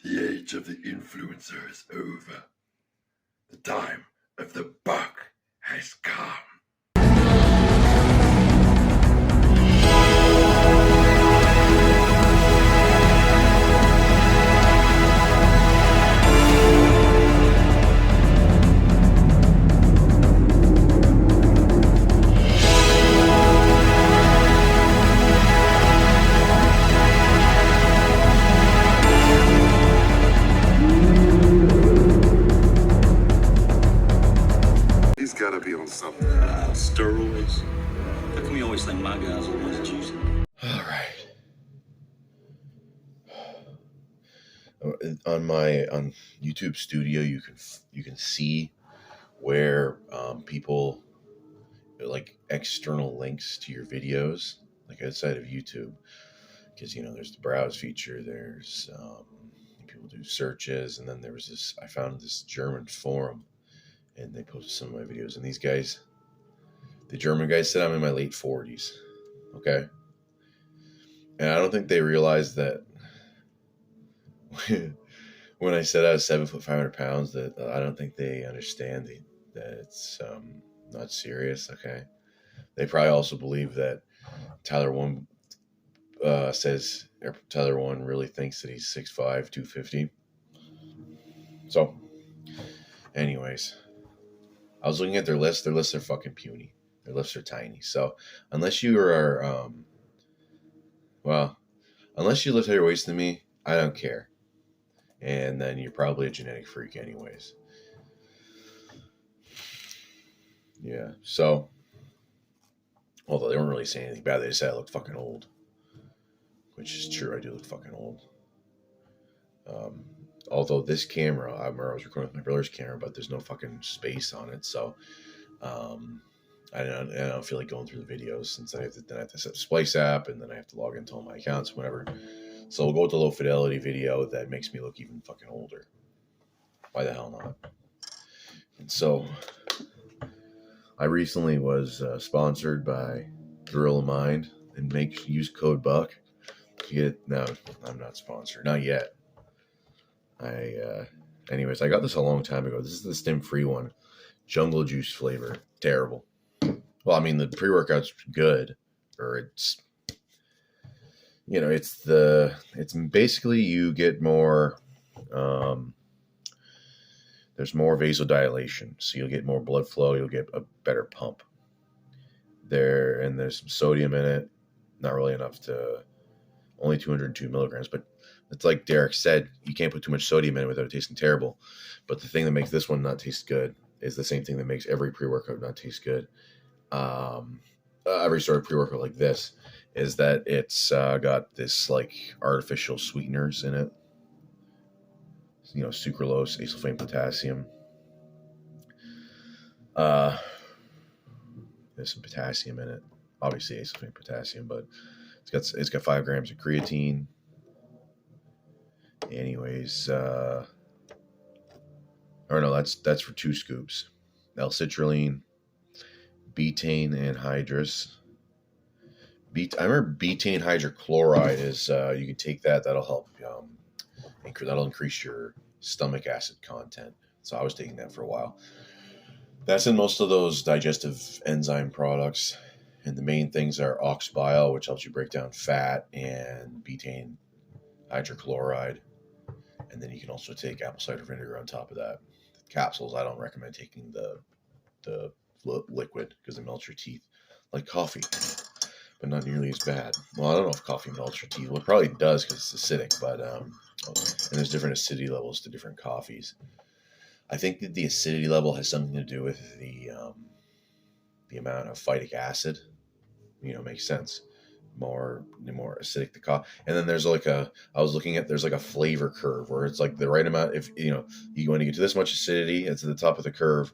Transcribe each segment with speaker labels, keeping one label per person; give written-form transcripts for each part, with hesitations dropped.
Speaker 1: The age of the influencer is over. The time of the buck has come.
Speaker 2: He's gotta be on something.
Speaker 3: Steroids. How come you always think my guys are the ones that use it?
Speaker 1: All right. On YouTube Studio, you can see where people like external links to your videos, like outside of YouTube, because there's the browse feature. There's people do searches, and then there was this. I found this German forum, and they posted some of my videos. And these guys, the German guys, said I'm in my late 40s. Okay, and I don't think they realized that when I said I was 7 foot 500 pounds, that I don't think they understand that it's not serious. Okay, they probably also believe that Tyler One Tyler One really thinks that he's 6'5", 250. So, anyways, I was looking at their list. Their lists are fucking puny. Their lists are tiny. So, unless you are, unless you lift heavier weights than me, I don't care. And then you're probably a genetic freak anyways. Yeah, so, although they weren't really saying anything bad, they just said I looked fucking old. Which is true, I do look fucking old. Although this camera, I remember I was recording with my brother's camera, but there's no fucking space on it, so I don't feel like going through the videos, since I have to set the Splice app, and then I have to log into all my accounts, whatever. So we'll go with the low fidelity video that makes me look even fucking older. Why the hell not? And so I recently was sponsored by Gorilla Mind, and use code BUCK. No, I'm not sponsored. Not yet. Anyways, I got this a long time ago. This is the stim-free one. Jungle juice flavor. Terrible. Well, I mean, the pre-workout's good. Or it's basically you get more, there's more vasodilation. So you'll get more blood flow. You'll get a better pump. There's some sodium in it. Not really enough to... Only 202 milligrams, but it's like Derek said, you can't put too much sodium in it without it tasting terrible. But the thing that makes this one not taste good is the same thing that makes every pre-workout not taste good. Every sort of pre-workout like this is that it's got this like artificial sweeteners in it. Sucralose, acesulfame potassium. There's some potassium in it. Obviously acesulfame potassium, but it's got 5 grams of creatine. Anyways, or no, that's for 2 scoops. L-citrulline, betaine anhydrous. I remember betaine hydrochloride is you can take that. That'll help. That'll increase your stomach acid content. So I was taking that for a while. That's in most of those digestive enzyme products. And the main things are ox bile, which helps you break down fat, and betaine hydrochloride. And then you can also take apple cider vinegar on top of that. The capsules, I don't recommend taking the liquid because it melts your teeth like coffee, but not nearly as bad. Well, I don't know if coffee melts your teeth. Well, it probably does because it's acidic, but and there's different acidity levels to different coffees. I think that the acidity level has something to do with the amount of phytic acid. Makes sense. More acidic the coffee. And then there's there's like a flavor curve where it's like the right amount. If you want to get to this much acidity, it's at the top of the curve.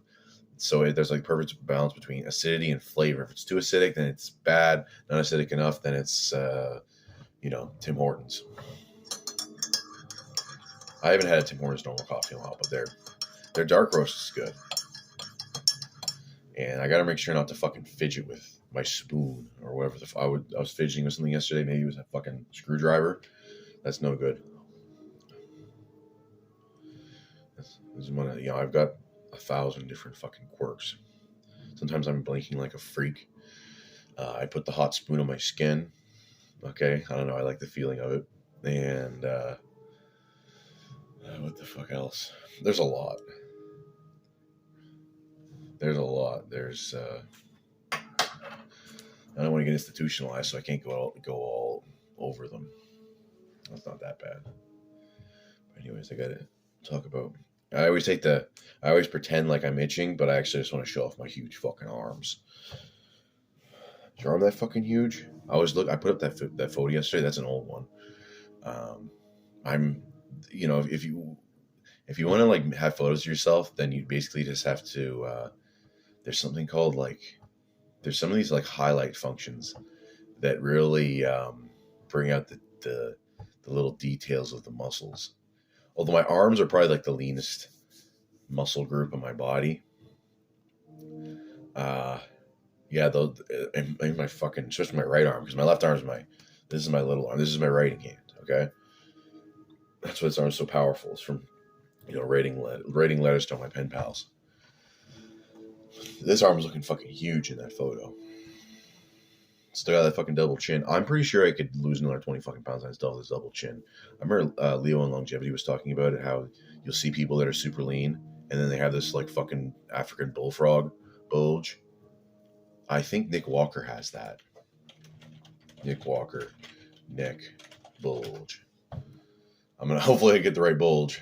Speaker 1: So there's like perfect balance between acidity and flavor. If it's too acidic, then it's bad. Not acidic enough, then it's Tim Hortons. I haven't had a Tim Hortons normal coffee in a while, but their dark roast is good. And I got to make sure not to fucking fidget with my spoon or whatever. I was fidgeting with something yesterday. Maybe it was a fucking screwdriver. That's no good. This is one of, I've got 1,000 different fucking quirks. Sometimes I'm blinking like a freak. I put the hot spoon on my skin. Okay, I don't know. I like the feeling of it. And what the fuck else? There's a lot. There's I don't want to get institutionalized, so I can't go all over them. That's not that bad. But anyways, I gotta talk about. I always pretend like I'm itching, but I actually just want to show off my huge fucking arms. Is your arm that fucking huge? I put up that photo yesterday. That's an old one. I'm, if you want to like have photos of yourself, then you basically just have to. There's something called there's some of these like highlight functions that really bring out the little details of the muscles. Although my arms are probably like the leanest muscle group in my body. Yeah, though, and my fucking, especially my right arm, because my left arm this is my little arm. This is my writing hand. Okay, that's why this arm's so powerful. It's from, writing letters to my pen pals. This arm's looking fucking huge in that photo. Still got that fucking double chin. I'm pretty sure I could lose another 20 fucking pounds and I still have this double chin. I remember Leo in Longevity was talking about it, how you'll see people that are super lean and then they have this like fucking African bullfrog bulge. I think Nick Walker has that. Nick Walker, neck bulge. Hopefully I get the right bulge.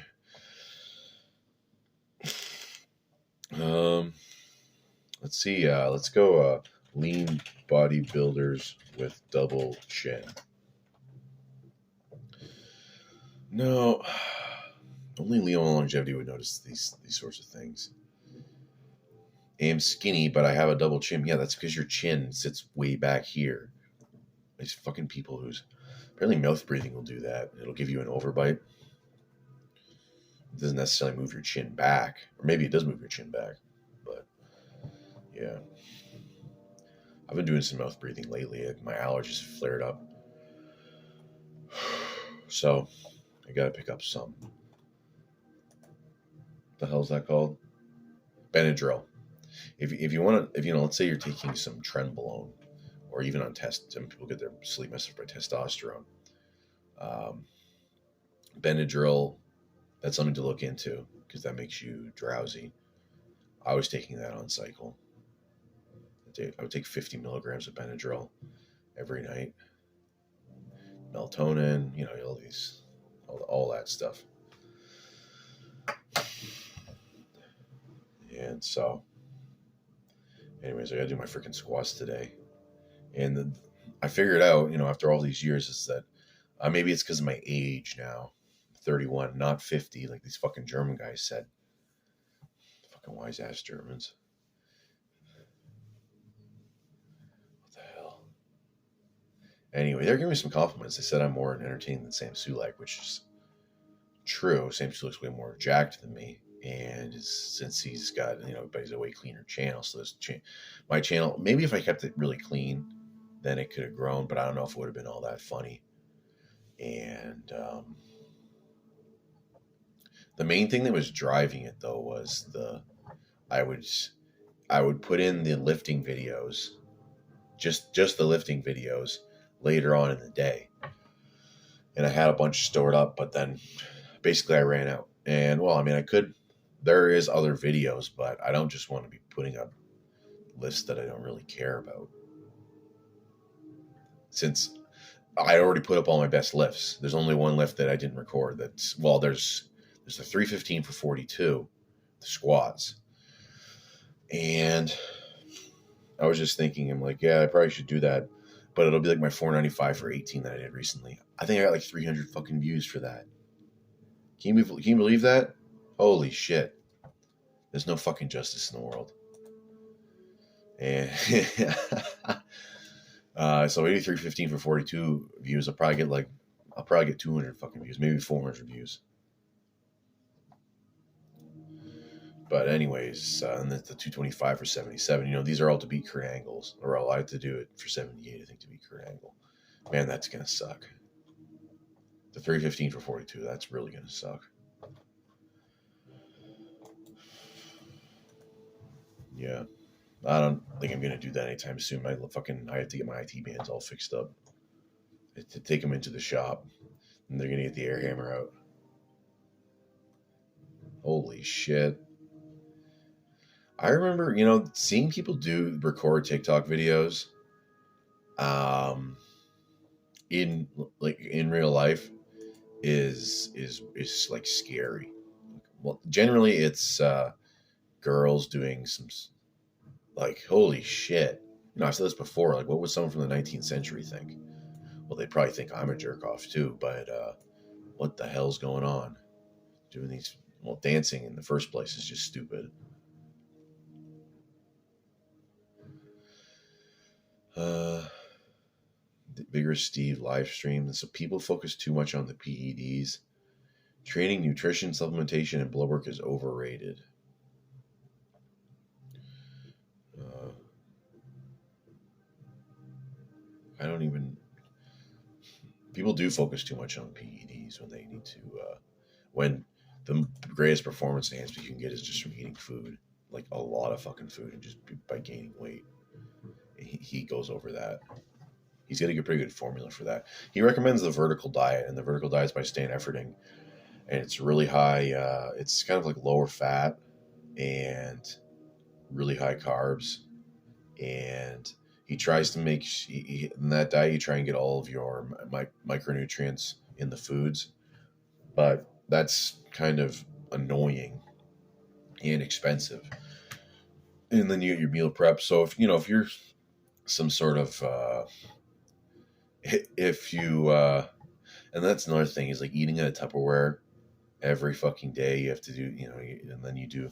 Speaker 1: Let's see. Let's go lean bodybuilders with double chin. No, only Leo in Longevity would notice these sorts of things. I am skinny, but I have a double chin. Yeah, that's because your chin sits way back here. These fucking people apparently mouth breathing will do that. It'll give you an overbite. It doesn't necessarily move your chin back, or maybe it does move your chin back, but yeah. I've been doing some mouth breathing lately. My allergies have flared up, so I gotta pick up some. What the hell is that called? Benadryl. If you want to, let's say you're taking some trenbolone, or even on some people get their sleep messed up by testosterone. Benadryl, that's something to look into because that makes you drowsy. I was taking that on cycle. I would take 50 milligrams of Benadryl every night. Melatonin, all that stuff. And so, anyways, I gotta do my freaking squats today. And I figured out, after all these years, is that maybe it's because of my age now. 31, not 50, like these fucking German guys said. Fucking wise ass Germans. What the hell? Anyway, they're giving me some compliments. They said I'm more entertaining than Sam Sulek, which is true. Sam Sulek's way more jacked than me. And since he's got, but he's a way cleaner channel. So my channel, maybe if I kept it really clean, then it could have grown, but I don't know if it would have been all that funny. And the main thing that was driving it though was I would put in the lifting videos, just the lifting videos later on in the day. And I had a bunch stored up, but then basically I ran out. And there is other videos, but I don't just want to be putting up lists that I don't really care about. Since I already put up all my best lifts, there's only one lift that I didn't record. There's the 315 for 42, the squats. And I was just thinking, I'm like, yeah, I probably should do that. But it'll be like my 495 for 18 that I did recently. I think I got like 300 fucking views for that. Can you believe that? Holy shit. There's no fucking justice in the world. And so 83.15 for 42 views. I'll probably get 200 fucking views, maybe 400 views. But anyways, and the 225 for 77. These are all to beat Kurt Angle's, or I have to do it for 78. I think to beat Kurt Angle. Man, that's gonna suck. The 315 for 42. That's really gonna suck. Yeah. I don't think I'm gonna do that anytime soon. I have to get my IT bands all fixed up to take them into the shop, and they're gonna get the air hammer out. Holy shit! I remember, seeing people record TikTok videos, um, in in real life is like scary. Well, generally it's girls doing some like holy shit. I've said this before. Like, what would someone from the 19th century think? Well, they'd probably think I'm a jerk off too. But what the hell's going on? Doing these, well, dancing in the first place is just stupid. Vigorous Steve live stream. So people focus too much on the PEDs. Training, nutrition, supplementation, and blood work is overrated. I don't even. People do focus too much on PEDs when they need to. When the greatest performance enhancement you can get is just from eating food, like a lot of fucking food, and just by gaining weight. He goes over that. He's got a pretty good formula for that. He recommends the vertical diet, and the vertical diet is by staying efforting, and it's really high. It's kind of like lower fat and really high carbs, and he tries to make in that diet you try and get all of your micronutrients in the foods, but that's kind of annoying and expensive. And then you get your meal prep. So if you're some sort of if you and that's another thing is like eating in a Tupperware every fucking day. You have to do, and then you do.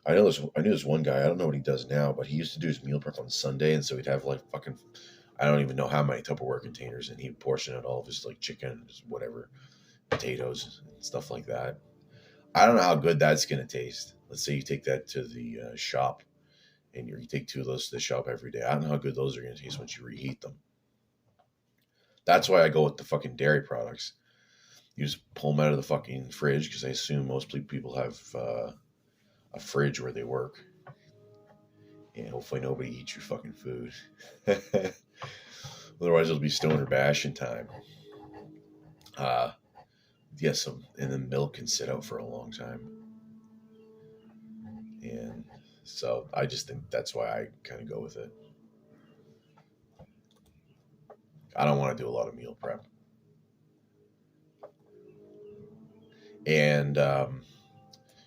Speaker 1: I knew this one guy. I don't know what he does now, but he used to do his meal prep on Sunday, and so he'd have like fucking, I don't even know how many Tupperware containers, and he'd portion out all of his like chicken, whatever, potatoes and stuff like that. I don't know how good that's gonna taste. Let's say you take that to the shop, and you take 2 of those to the shop every day. I don't know how good those are gonna taste once you reheat them. That's why I go with the fucking dairy products. You just pull them out of the fucking fridge, because I assume most people have a fridge where they work. And hopefully nobody eats your fucking food. Otherwise it'll be stoner bashing time. And then milk can sit out for a long time. And so I just think that's why I kind of go with it. I don't want to do a lot of meal prep. And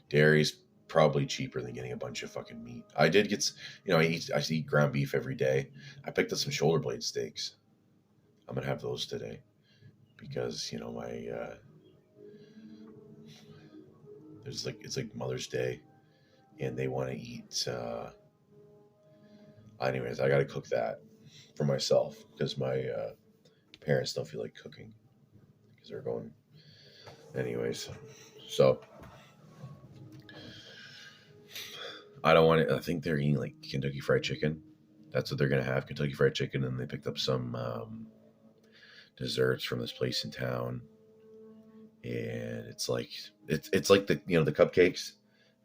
Speaker 1: dairy's probably cheaper than getting a bunch of fucking meat. I did get, I eat ground beef every day. I picked up some shoulder blade steaks. I'm gonna have those today because my it's like Mother's Day, and they want to eat. Anyways, I got to cook that for myself because my parents don't feel like cooking because they're going. Anyways, so I don't want to. I think they're eating like Kentucky Fried Chicken. That's what they're gonna have, Kentucky Fried Chicken, and they picked up some desserts from this place in town, and it's like the the cupcakes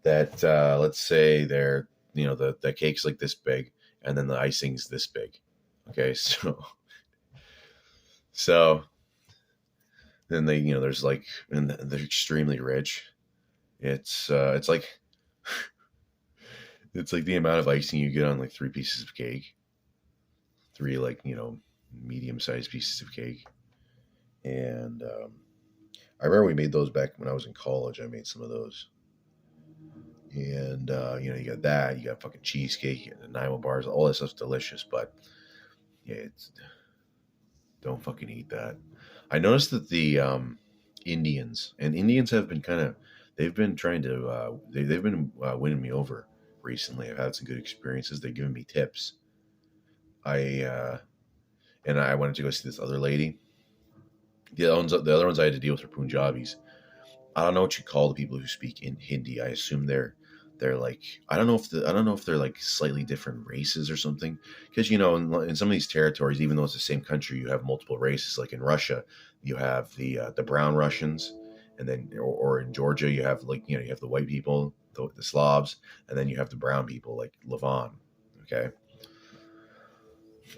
Speaker 1: that let's say they're the cake's like this big, and then the icing's this big. Okay, so then they there's like, and they're extremely rich. It's like it's like the amount of icing you get on like 3 pieces of cake, 3 like medium-sized pieces of cake. And I remember we made those back when I was in college. I made some of those. And you got that, you got fucking cheesecake, you got the Nanaimo bars, all that stuff's delicious, but yeah, don't fucking eat that. I noticed that the Indians have been they've been trying to they've been winning me over recently. I've had some good experiences. They've given me tips. I wanted to go see this other lady. The other ones I had to deal with were Punjabis. I don't know what you call the people who speak in Hindi. I assume they're like, I don't know if they're like slightly different races or something, because in some of these territories, even though it's the same country, you have multiple races. Like in Russia, you have the brown Russians, and then or in Georgia you have you have the white people, the Slavs, and then you have the brown people like Levon. Okay,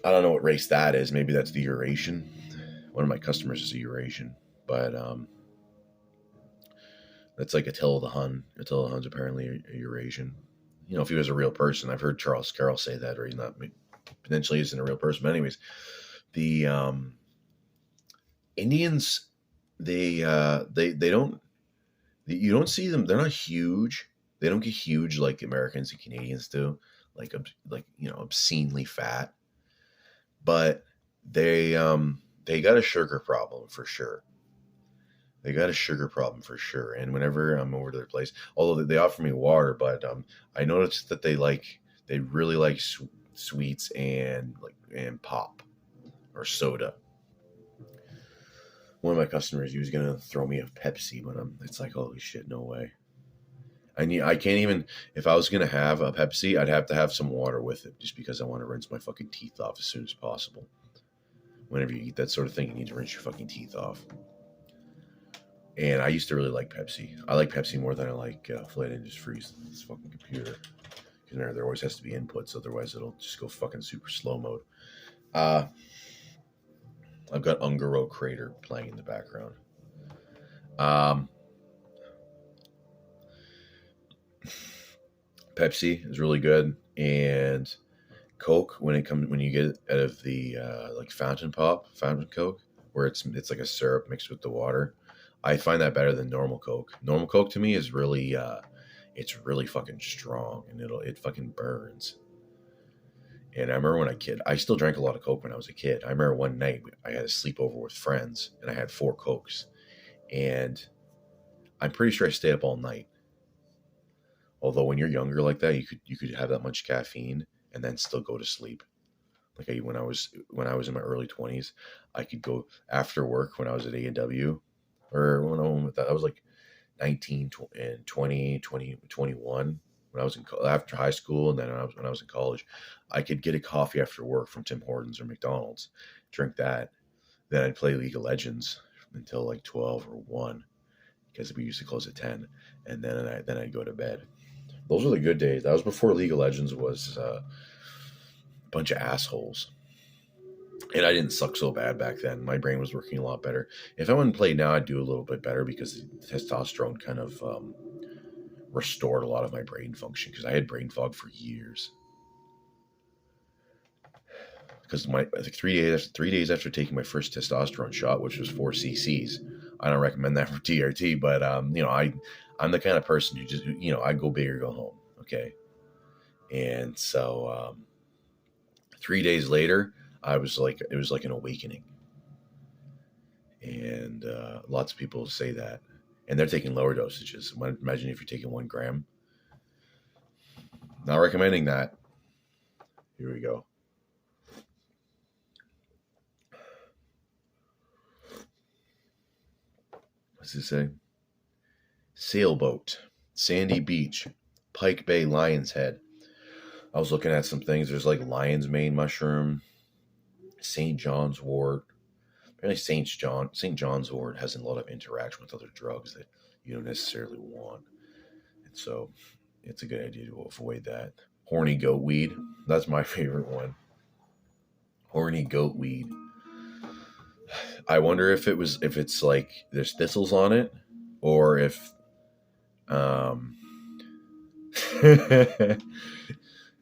Speaker 1: I don't know what race that is. Maybe that's the Eurasian. One of my customers is a Eurasian, but that's like Attila the Hun. Attila the Hun's apparently a Eurasian. You know, if he was a real person, I've heard Charles Carroll say that, or he's not, potentially isn't a real person. But anyways, the Indians, they don't, you don't see them. They're not huge. They don't get huge like Americans and Canadians do, like obscenely fat. But they got a sugar problem for sure. They got a sugar problem for sure. And whenever I'm over to their place, although they offer me water, but I noticed that they really like sweets and pop or soda. One of my customers, he was gonna throw me a Pepsi, but it's like, holy shit, no way. I can't even, if I was gonna have a Pepsi, I'd have to have some water with it, just because I want to rinse my fucking teeth off as soon as possible. Whenever you eat that sort of thing, you need to rinse your fucking teeth off. And I used to really like Pepsi. I like Pepsi more than I like Flat Industries. This fucking computer. Because there always has to be inputs, otherwise it'll just go fucking super slow mode. I've got Ungaro Crater playing in the background. Pepsi is really good, and Coke when you get it out of the fountain Coke, where it's like a syrup mixed with the water. I find that better than normal Coke. Normal Coke to me is really, it's really fucking strong, and it fucking burns. And I remember I still drank a lot of Coke when I was a kid. I remember one night I had a sleepover with friends, and I had 4 Cokes, and I'm pretty sure I stayed up all night. Although when you're younger like that, you could have that much caffeine and then still go to sleep. Like when I was in my early 20s, I could go after work when I was at A&W. Or when I was like 19 and 20, 21, when I was after high school, and then when I was in college, I could get a coffee after work from Tim Hortons or McDonald's, drink that. Then I'd play League of Legends until like 12 or 1, because we used to close at 10, and then I'd go to bed. Those were the good days. That was before League of Legends was a bunch of assholes. And I didn't suck so bad back then. My brain was working a lot better. If I wouldn't play now, I'd do a little bit better, because the testosterone kind of restored a lot of my brain function, because I had brain fog for years. Because I think 3 days after taking my first testosterone shot, which was 4 cc's, I don't recommend that for TRT, but I'm the kind of person who just, I go big or go home. Okay. And so 3 days later, it was like an awakening. And lots of people say that. And they're taking lower dosages. Imagine if you're taking 1 gram. Not recommending that. Here we go. What's it say? Sailboat, sandy beach, Pike Bay Lion's Head. I was looking at some things. There's like lion's mane mushroom, St. John's wort. Apparently St. John's wort has a lot of interaction with other drugs that you don't necessarily want. And so it's a good idea to avoid that. Horny goat weed. That's my favorite one. Horny goat weed. I wonder if it's like there's thistles on it, or if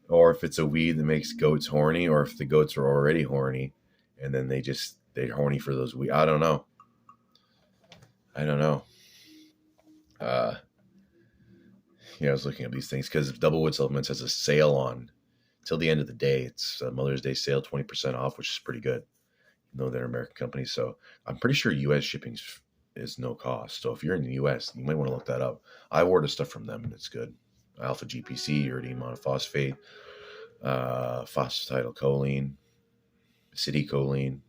Speaker 1: or if it's a weed that makes goats horny, or if the goats are already horny and then they're horny for those weed. I don't know. I was looking at these things because Doublewood Supplements has a sale on till the end of the day. It's a Mother's Day sale, 20% off, which is pretty good. They're an American company, so I'm pretty sure U.S. shipping is no cost. So if you're in the U.S., you might want to look that up. I ordered stuff from them, and it's good. Alpha GPC, uridium monophosphate, phosphatidylcholine, acetylcholine.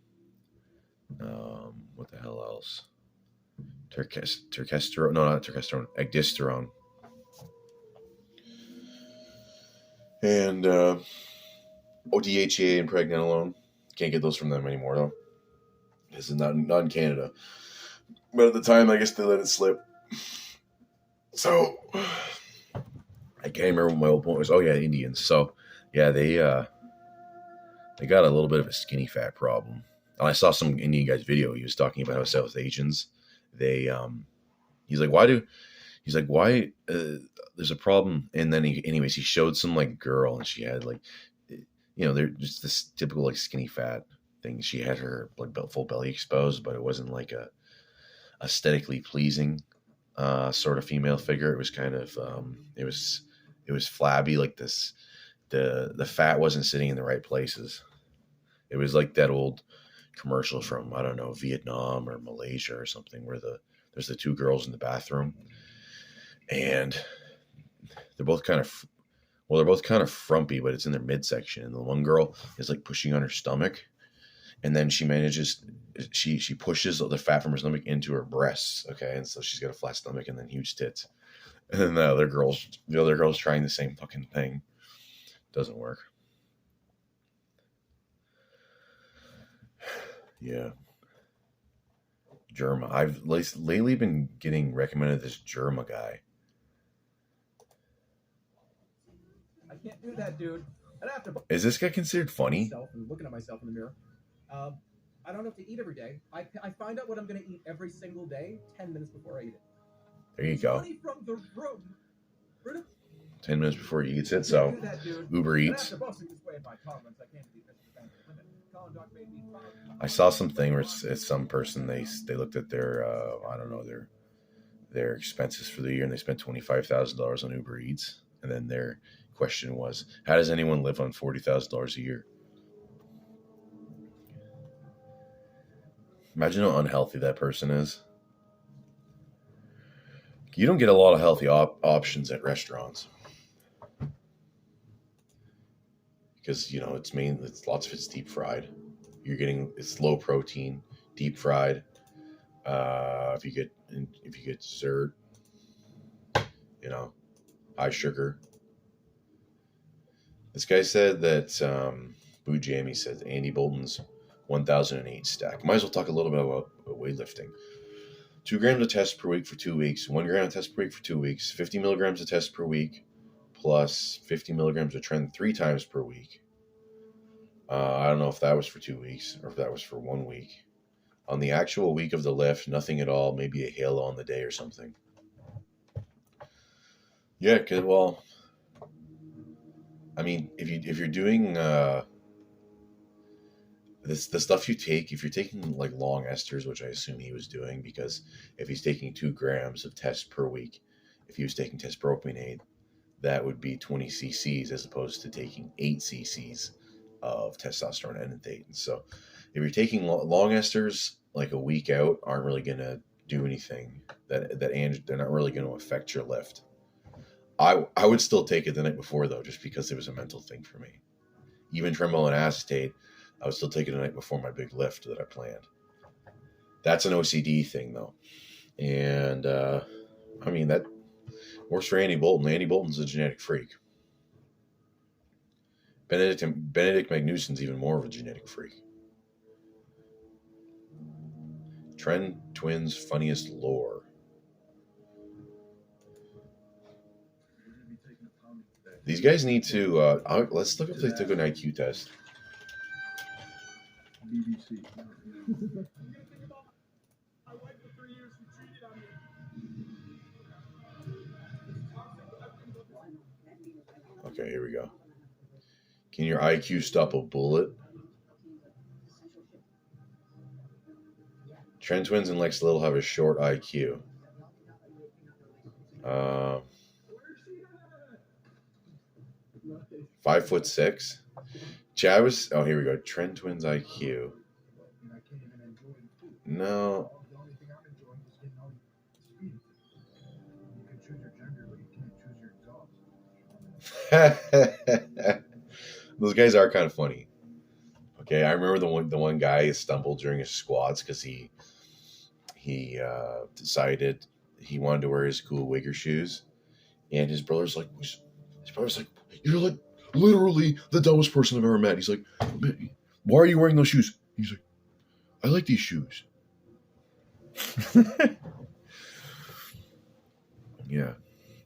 Speaker 1: What the hell else? Turkesterone? No, not turkesterone. Agdisterone. And ODHA and pregnenolone. Can't get those from them anymore, though. This is not in Canada. But at the time, I guess they let it slip. So, I can't remember what my old point was. Oh yeah, Indians. So yeah, they got a little bit of a skinny fat problem. And I saw some Indian guy's video. He was talking about how South Asians, they he's like, why there's a problem. And then he showed some like girl, and she had like, they're just this typical like skinny fat thing. She had her like full belly exposed, but it wasn't like a aesthetically pleasing sort of female figure. It was kind of it was flabby, like this. The fat wasn't sitting in the right places. It was like that old commercial from, I don't know, Vietnam or Malaysia or something, where there's the two girls in the bathroom, and they're both kind of frumpy, but it's in their midsection. And the one girl is like pushing on her stomach, and then she pushes the fat from her stomach into her breasts. Okay, and so she's got a flat stomach and then huge tits. And then the other girl's trying the same fucking thing. Doesn't work. Yeah. Germa. I've lately been getting recommended this Germa guy.
Speaker 4: I can't do that, dude. I'd have to.
Speaker 1: Is this guy considered funny?
Speaker 4: I'm looking at myself in the mirror. I don't have to eat every day. I find out what I'm going to eat every single day 10 minutes before I eat it.
Speaker 1: There you go.
Speaker 4: From the room.
Speaker 1: 10 minutes before he eats it, so Uber Eats. I saw something where it's some person, they looked at their I don't know, their expenses for the year, and they spent $25,000 on Uber Eats, and then their question was, how does anyone live on $40,000 a year? Imagine how unhealthy that person is. You don't get a lot of healthy options at restaurants. Because it's lots of it's deep fried. It's low protein, deep fried. If you get dessert, high sugar. This guy said that Boo Jamie said Andy Bolton's 1008 stack. Might as well talk a little bit about weightlifting. 2 grams of test per week for 2 weeks. 1 gram of test per week for 2 weeks. 50 milligrams of test per week. Plus 50 milligrams of trend 3 times per week. I don't know if that was for 2 weeks or if that was for 1 week. On the actual week of the lift, nothing at all. Maybe a halo on the day or something. Yeah, well, I mean, if you're doing the stuff you take, if you're taking like long esters, which I assume he was doing, because if he's taking 2 grams of test per week, if he was taking test propionate, that would be 20 cc's as opposed to taking 8 cc's of testosterone enanthate. And so if you're taking long esters, like a week out, aren't really going to do anything they're not really going to affect your lift. I would still take it the night before, though, just because it was a mental thing for me. Even tremoline acetate, I would still take it the night before my big lift that I planned. That's an OCD thing, though. And, I mean, that works for Andy Bolton. Andy Bolton's a genetic freak. Benedict Magnussen's even more of a genetic freak. Trend Twins' funniest lore. These guys need to, let's look if they took an IQ test.
Speaker 4: BBC.
Speaker 1: Okay, here we go. Can your IQ stop a bullet? Trent Twins and Lex Little have a short IQ. 5'6". Chad was. Oh, here we go. Trent Twins IQ. No. Those guys are kind of funny. Okay, I remember the one guy stumbled during his squats because he decided he wanted to wear his cool Wigger shoes, and his brother's like, you're like literally the dumbest person I've ever met. He's like, why are you wearing those shoes? He's like, I like these shoes. Yeah,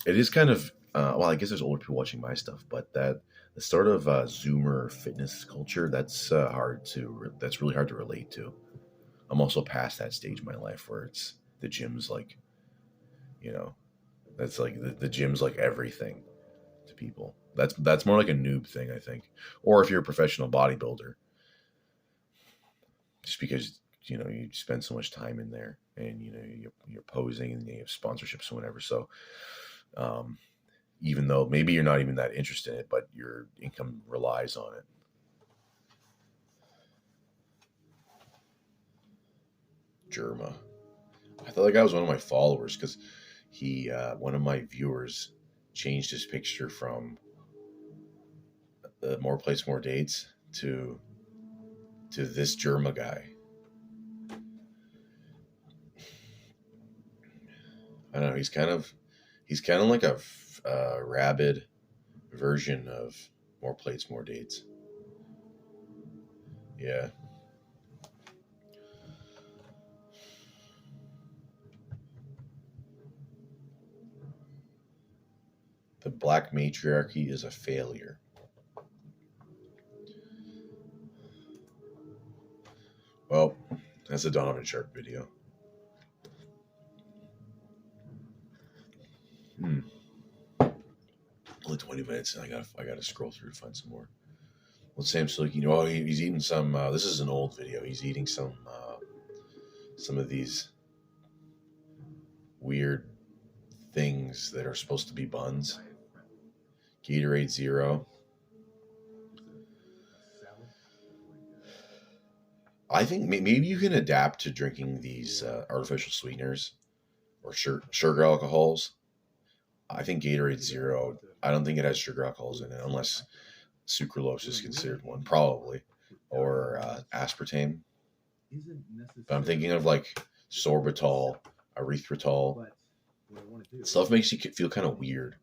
Speaker 1: it is kind of well, I guess there's older people watching my stuff, but that the sort of Zoomer fitness culture, that's that's really hard to relate to. I'm also past that stage in my life where it's the gym's like, you know, that's like the gym's like everything to people. That's more like a noob thing, I think. Or if you're a professional bodybuilder, just because you spend so much time in there, and you're posing and you have sponsorships or whatever. So even though maybe you're not even that interested in it, but your income relies on it. Germa. I thought that guy was one of my followers because one of my viewers changed his picture from More Plates, More Dates to this Germa guy. I don't know. He's kind of like a rabid version of More Plates, More Dates. Yeah. The black matriarchy is a failure. Well, that's a Donovan Sharp video. Only 20 minutes, and I gotta scroll through to find some more. Well, Sam Silky, he's eating some. This is an old video. He's eating some of these weird things that are supposed to be buns. Gatorade Zero. I think maybe you can adapt to drinking these artificial sweeteners or sugar alcohols. I think Gatorade Zero, I don't think it has sugar alcohols in it unless sucralose is considered one, probably, or aspartame. But I'm thinking of like sorbitol, erythritol. Stuff makes you feel kind of weird.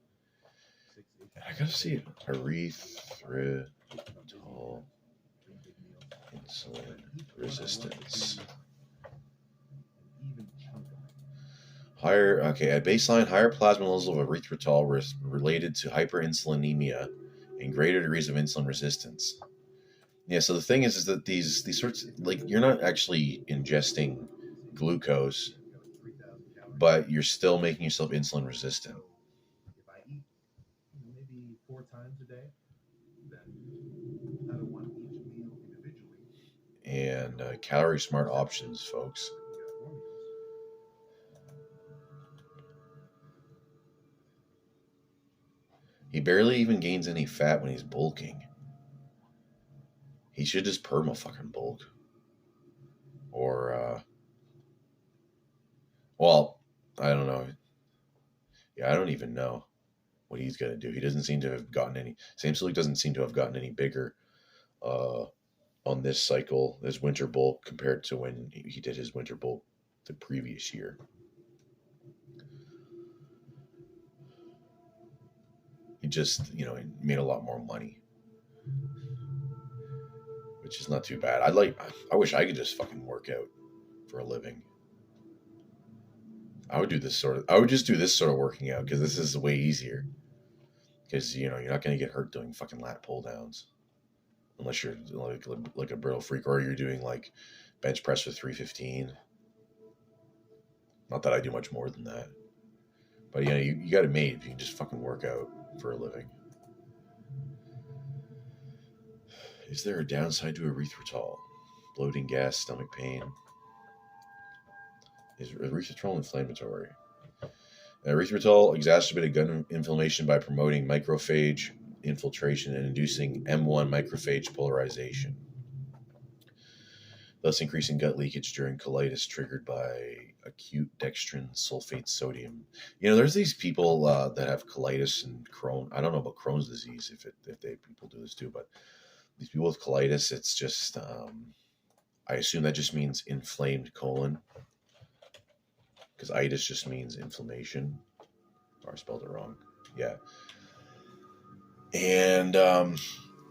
Speaker 1: I gotta see it. Erythritol insulin resistance. At baseline, higher plasma levels of erythritol related to hyperinsulinemia and greater degrees of insulin resistance. Yeah, so the thing is that these sorts, like, you're not actually ingesting glucose, but you're still making yourself insulin resistant.
Speaker 4: If I eat maybe 4 times a day, then I don't want each meal individually.
Speaker 1: And calorie smart options, folks. He barely even gains any fat when he's bulking. He should just perma fucking bulk. Or, well, I don't know. Yeah, I don't even know what he's going to do. He doesn't seem to have gotten any. Sam Silk doesn't seem to have gotten any bigger on this cycle, this winter bulk, compared to when he did his winter bulk the previous year. He just, he made a lot more money, which is not too bad. I wish I could just fucking work out for a living. I would just do this sort of working out because this is way easier. Because, you're not going to get hurt doing fucking lat pull downs. Unless you're like a brittle freak, or you're doing like bench press with 315. Not that I do much more than that. But, you got it made if you can just fucking work out for a living. Is there a downside to erythritol? Bloating, gas, stomach pain. Is erythritol inflammatory? Erythritol exacerbated gut inflammation by promoting macrophage infiltration and inducing M1 macrophage polarization, thus increasing gut leakage during colitis triggered by acute dextrin sulfate sodium. There's these people that have colitis and Crohn. I don't know about Crohn's disease if people do this too, but these people with colitis, it's just I assume that just means inflamed colon, because itis just means inflammation. Or I spelled it wrong. Yeah. And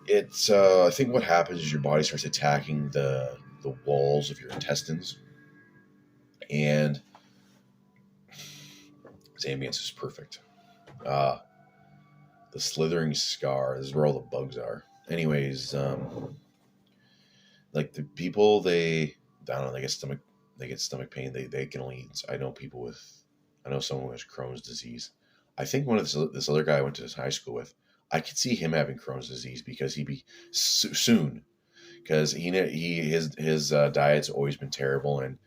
Speaker 1: it's I think what happens is your body starts attacking the walls of your intestines, and this ambience is perfect. The slithering scar. This is where all the bugs are. Anyways, like the people, I don't know, they get stomach pain. They can only eat. I know someone who has Crohn's disease. I think this other guy I went to high school with, I could see him having Crohn's disease because he'd be soon, because his diet's always been terrible. And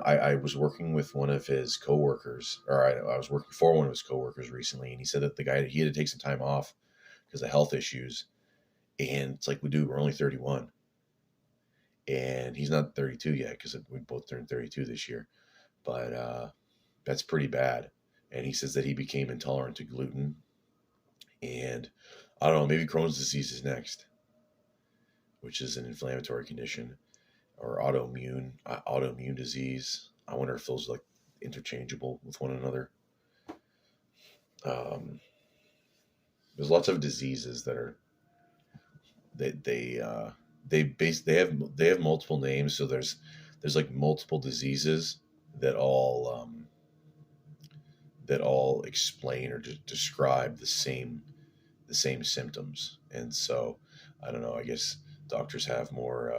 Speaker 1: I was working with one of his coworkers, or I was working for one of his coworkers recently, and he said that he had to take some time off because of health issues. And it's like, dude, we're only 31. And he's not 32 yet because we both turned 32 this year. But that's pretty bad. And he says that he became intolerant to gluten. And I don't know, maybe Crohn's disease is next, which is an inflammatory condition, or autoimmune disease. I wonder if those are like interchangeable with one another. There's lots of diseases that are they have multiple names. So there's like multiple diseases that all explain or describe the same symptoms. And so I don't know, I guess doctors have more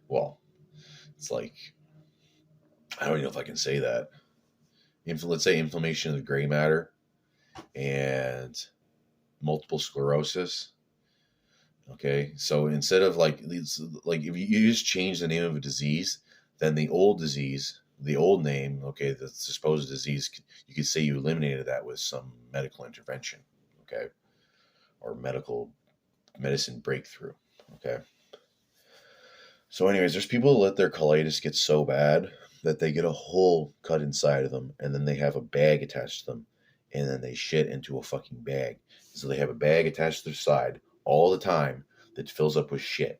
Speaker 1: well, it's like, I don't even know if I can say that. Let's say inflammation of the gray matter and multiple sclerosis. Okay, so instead of like if you just change the name of a disease, then the old name, okay, the supposed disease, you could say you eliminated that with some medical intervention, okay, or medicine breakthrough, okay. So anyways, there's people that let their colitis get so bad that they get a hole cut inside of them, and then they have a bag attached to them, and then they shit into a fucking bag. So they have a bag attached to their side all the time that fills up with shit.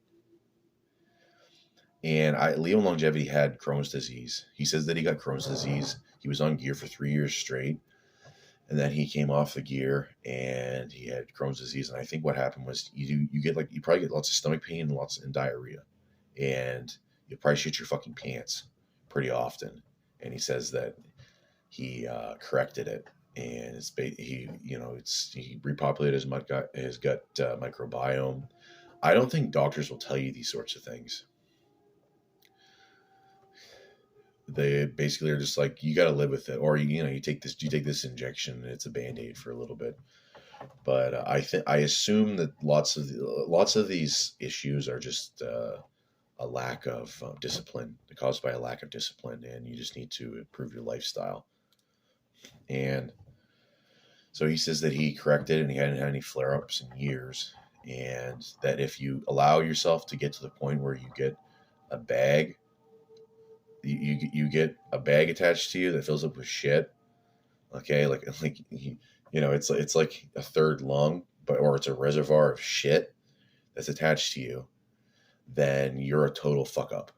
Speaker 1: And Leo Longevity had Crohn's disease. He says that he got Crohn's disease. He was on gear for 3 years straight. And then he came off the gear and he had Crohn's disease. And I think what happened was you probably get lots of stomach pain and diarrhea. And you probably shit your fucking pants pretty often. And he says that he corrected it. And he repopulated his gut microbiome. I don't think doctors will tell you these sorts of things. They basically are just like, you got to live with it, or you take this injection and it's a Band-Aid for a little bit. But I assume that lots of these issues are just a lack of discipline, caused by a lack of discipline, and you just need to improve your lifestyle. And so he says that he corrected it and he hadn't had any flare-ups in years, and that if you allow yourself to get to the point where you get a bag, you get a bag attached to you that fills up with shit, okay, it's like a third lung, or it's a reservoir of shit that's attached to you, then you're a total fuck up.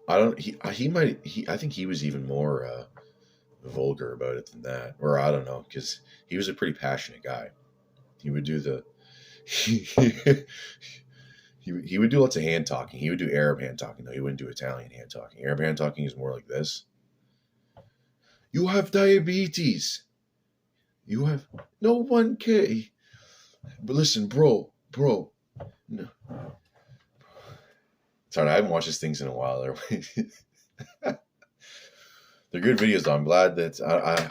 Speaker 1: I think he was even more vulgar about it than that, or I don't know, because he was a pretty passionate guy. He would do he would do lots of hand talking. He would do Arab hand talking, though. He wouldn't do Italian hand talking. Arab hand talking is more like this. You have diabetes. You have no 1K. But listen, bro. No. Sorry, I haven't watched these things in a while. They're good videos, though. I'm glad that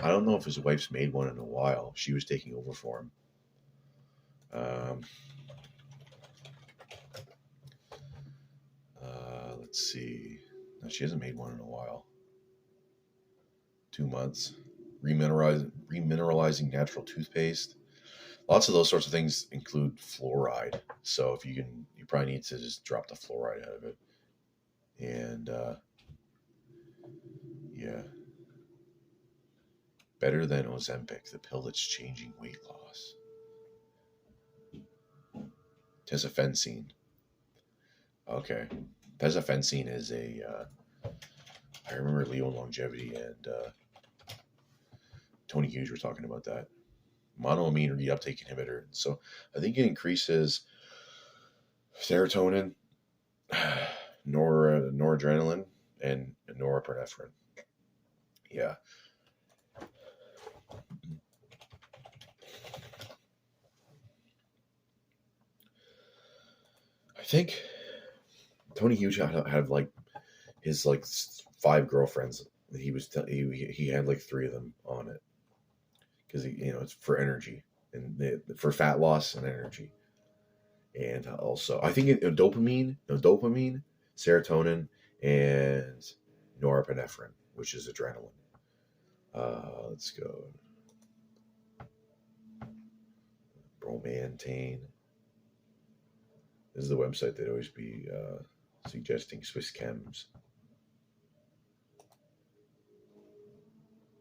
Speaker 1: I don't know if his wife's made one in a while. She was taking over for him. Let's see. No, she hasn't made one in a while. 2 months. Remineralizing natural toothpaste. Lots of those sorts of things include fluoride. So if you probably need to just drop the fluoride out of it. And yeah. Better than Ozempic, the pill that's changing weight loss. Tesofensine. Okay. Tesofensine is I remember Leo Longevity and Tony Hughes were talking about that. Monoamine reuptake inhibitor. So I think it increases serotonin, noradrenaline, and norepinephrine. Yeah. I think Tony Hughes had like his like 5 girlfriends. He had like 3 of them on it because it's for energy and for fat loss and energy, and also I think dopamine, serotonin, and norepinephrine, which is adrenaline. Let's go. Bromantane. This is the website they'd always be suggesting. Swiss Chems.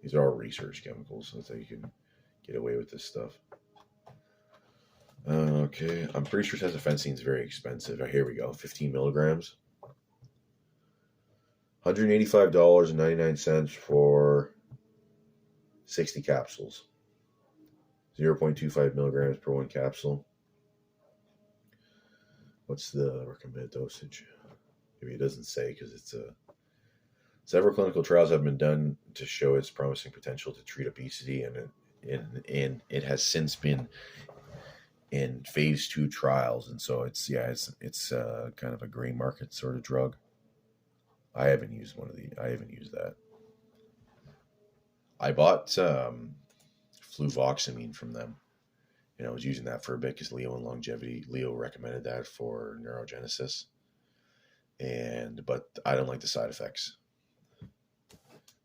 Speaker 1: These are all research chemicals, so that's how you can get away with this stuff. Okay, I'm pretty sure tesofensine is very expensive. Here we go, 15 milligrams. $185.99 for 60 capsules. 0.25 milligrams per 1 capsule. What's the recommended dosage? Maybe it doesn't say because it's a... Several clinical trials have been done to show its promising potential to treat obesity, and it has since been in phase 2 trials, and so it's kind of a gray market sort of drug. I haven't used that. I bought fluvoxamine from them. I was using that for a bit because Leo recommended that for neurogenesis, but I don't like the side effects.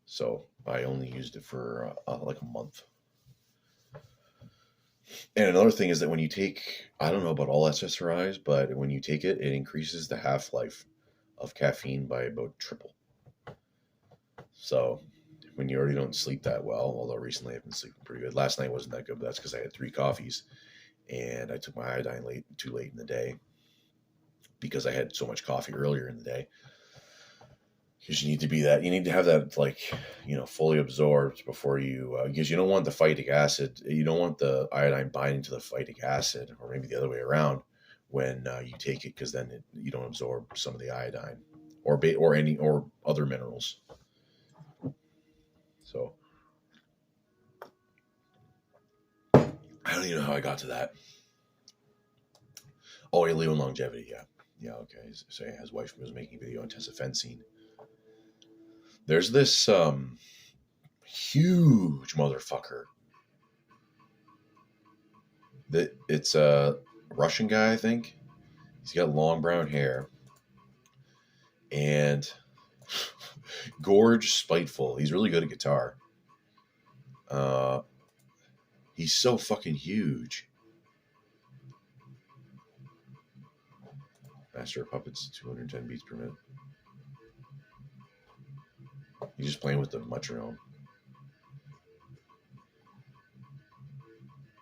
Speaker 1: So I only used it for like a month. And another thing is that when you take, I don't know about all SSRIs, but when you take it, it increases the half-life of caffeine by about triple. So when you already don't sleep that well, although recently I've been sleeping pretty good. Last night wasn't that good, but that's because I had 3 coffees and I took my iodine too late in the day because I had so much coffee earlier in the day. Because you need to have that fully absorbed before you, because you don't want the phytic acid, you don't want the iodine binding to the phytic acid, or maybe the other way around when you take it, because then you don't absorb some of the iodine or other minerals. So I don't even know how I got to that. Oh, yeah, Leo and longevity, yeah, okay. So his wife was making a video on tesofensine. There's this huge motherfucker. It's a Russian guy, I think. He's got long brown hair. And gorge, spiteful. He's really good at guitar. He's so fucking huge. Master of Puppets, 210 beats per minute. He's just playing with the metronome.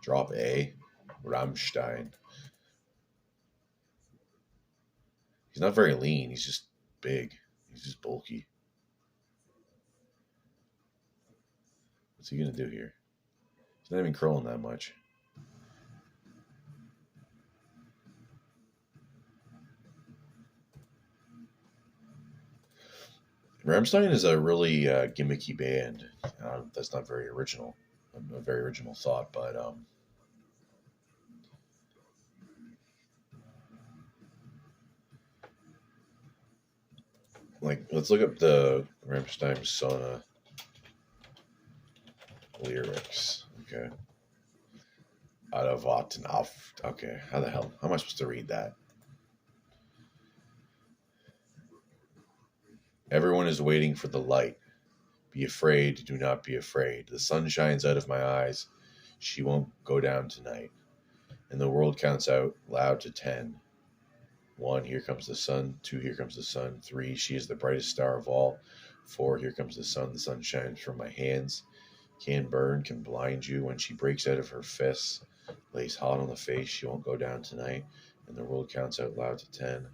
Speaker 1: Drop A. Rammstein. He's not very lean. He's just big. He's just bulky. What's he going to do here? He's not even curling that much. Rammstein is a really gimmicky band. That's not very original. A very original thought, but let's look up the Rammstein Sauna lyrics. Okay. Out of Warten auf. Okay, how am I supposed to read that? Everyone is waiting for the light. Be afraid, do not be afraid. The sun shines out of my eyes. She won't go down tonight. And the world counts out loud to 10. 1, here comes the sun. 2, here comes the sun. 3, she is the brightest star of all. 4, here comes the sun. The sun shines from my hands. Can burn, can blind you. When she breaks out of her fists, lays hot on the face, she won't go down tonight. And the world counts out loud to 10.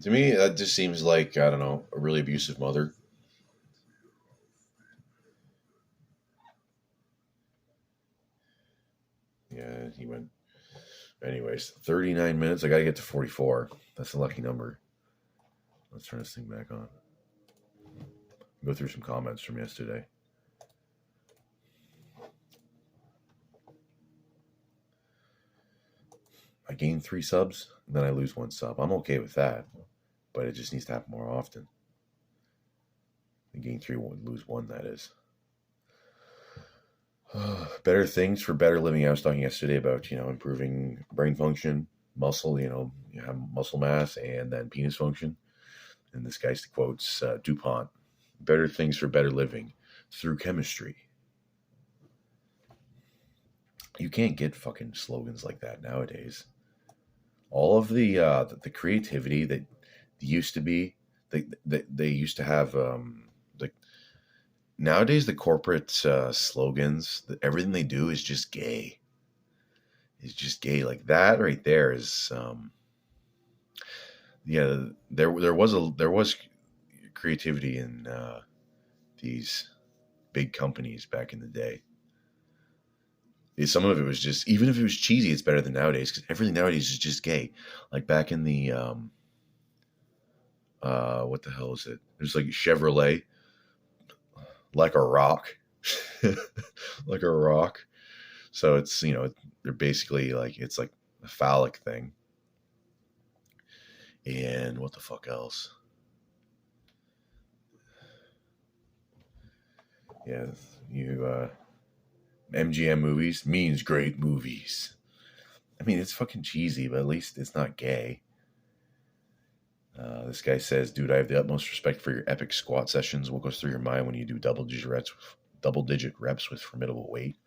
Speaker 1: To me, that just seems like, I don't know, a really abusive mother. Yeah, he went. Anyways, 39 minutes. I got to get to 44. That's a lucky number. Let's turn this thing back on. Go through some comments from yesterday. I gain 3 subs, then I lose 1 sub. I'm okay with that, but it just needs to happen more often. I gain 3, lose 1, that is. Better things for better living. I was talking yesterday about, improving brain function, muscle, you have muscle mass, and then penis function. And this guy quotes DuPont, better things for better living through chemistry. You can't get fucking slogans like that nowadays. All of the creativity that used to be, they used to have, nowadays the corporate slogans, everything they do is just gay. It's just gay. Like that right there is, there was creativity in these big companies back in the day. Some of it was just, even if it was cheesy, it's better than nowadays, because everything nowadays is just gay. Like back in the what the hell is it? There's like Chevrolet, like a rock, like a rock. So it's, they're basically like, it's like a phallic thing. And what the fuck else? Yeah, MGM movies means great movies. I mean, it's fucking cheesy, but at least it's not gay. This guy says, dude, I have the utmost respect for your epic squat sessions. What goes through your mind when you do double-digit reps with formidable weight?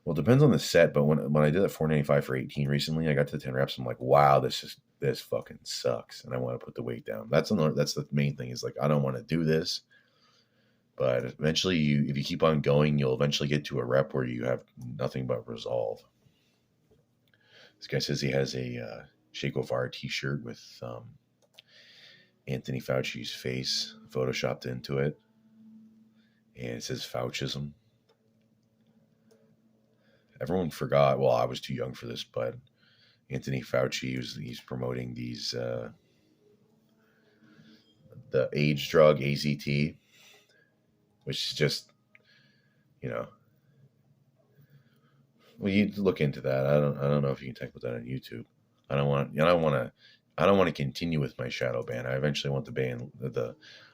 Speaker 1: Well, it depends on the set, but when I did that 495 for 18 recently, I got to 10 reps. I'm like, wow, this fucking sucks, and I want to put the weight down. That's the main thing, is like, I don't want to do this. But eventually, if you keep on going, you'll eventually get to a rep where you have nothing but resolve. This guy says he has a Che Guevara t-shirt with Anthony Fauci's face photoshopped into it. And it says Faucism. Everyone forgot, well, I was too young for this, but Anthony Fauci, he's promoting these, the age drug AZT, which is just, well, you look into that. I don't know if you can type with that on YouTube. I don't want to continue with my shadow ban. I eventually want the ban.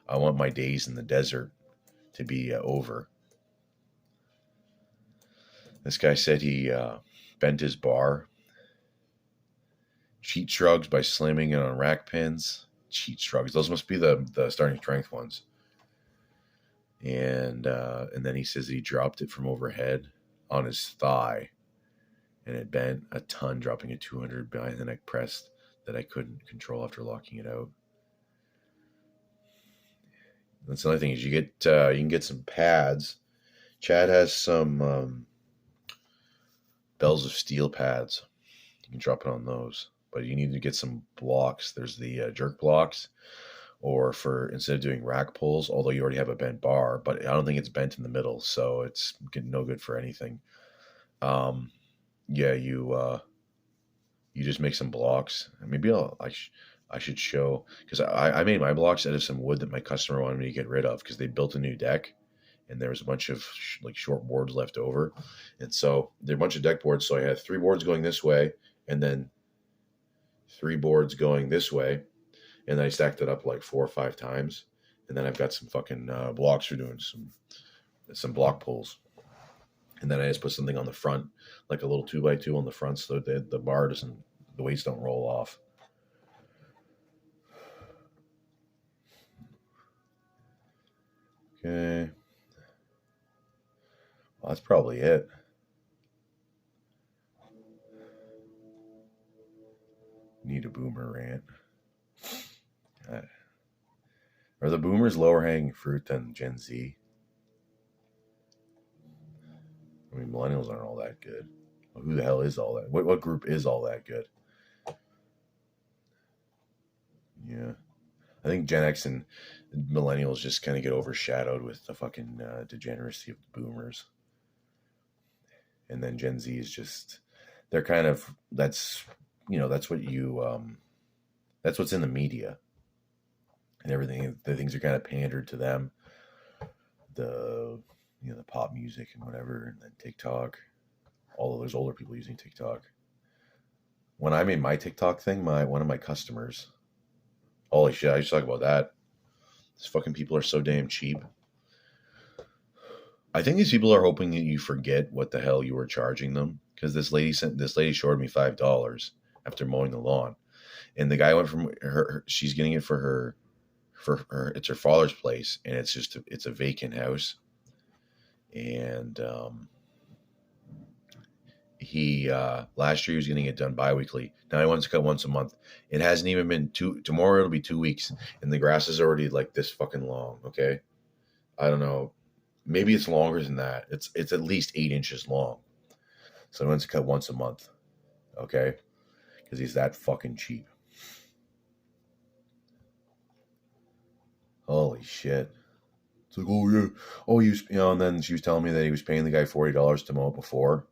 Speaker 1: I want my days in the desert to be over. This guy said he bent his bar. Cheat shrugs by slamming it on rack pins. Cheat shrugs. Those must be the starting strength ones. And then he says he dropped it from overhead on his thigh, and it bent a ton, dropping a 200 behind the neck press that I couldn't control after locking it out. That's another thing, is you can get some pads. Chad has some Bells of Steel pads. You can drop it on those, but you need to get some blocks. There's the jerk blocks, or for instead of doing rack pulls, although you already have a bent bar, but I don't think it's bent in the middle, so it's no good for anything. You just make some blocks. Maybe I should show, because I made my blocks out of some wood that my customer wanted me to get rid of, because they built a new deck and there was a bunch of short boards left over, and so there are a bunch of deck boards. So I had 3 boards going this way, and then 3 boards going this way, and then I stacked it up like 4 or 5 times, and then I've got some fucking blocks for doing some block pulls. And then I just put something on the front, like a little 2x2 on the front, so that the bar the weights don't roll off. Okay. Well, that's probably it. Need a boomer rant. Are the boomers lower hanging fruit than Gen Z? I mean, millennials aren't all that good. Well, who the hell is all that? What group is all that good? Yeah. I think Gen X and millennials just kind of get overshadowed with the fucking degeneracy of the boomers. And then Gen Z is just, they're kind of, that's what that's what's in the media and everything. The things are kind of pandered to them. the the pop music and whatever, and then TikTok. All of those older people using TikTok. When I made my TikTok thing, one of my customers, holy shit, I just talk about that. These fucking people are so damn cheap. I think these people are hoping that you forget what the hell you were charging them, because this lady shorted me $5 after mowing the lawn, and the guy went from her. She's getting it for her. It's her father's place, and it's a vacant house, and he last year he was getting it done bi-weekly. Now he wants to cut once a month. It hasn't even been tomorrow it'll be 2 weeks, and the grass is already like this fucking long. Okay, I don't know, maybe it's longer than that. It's at least 8 inches long. So he wants to cut once a month. Okay, because he's that fucking cheap. Holy shit. It's like, oh yeah, oh and then she was telling me that he was paying the guy $40 to mow it before.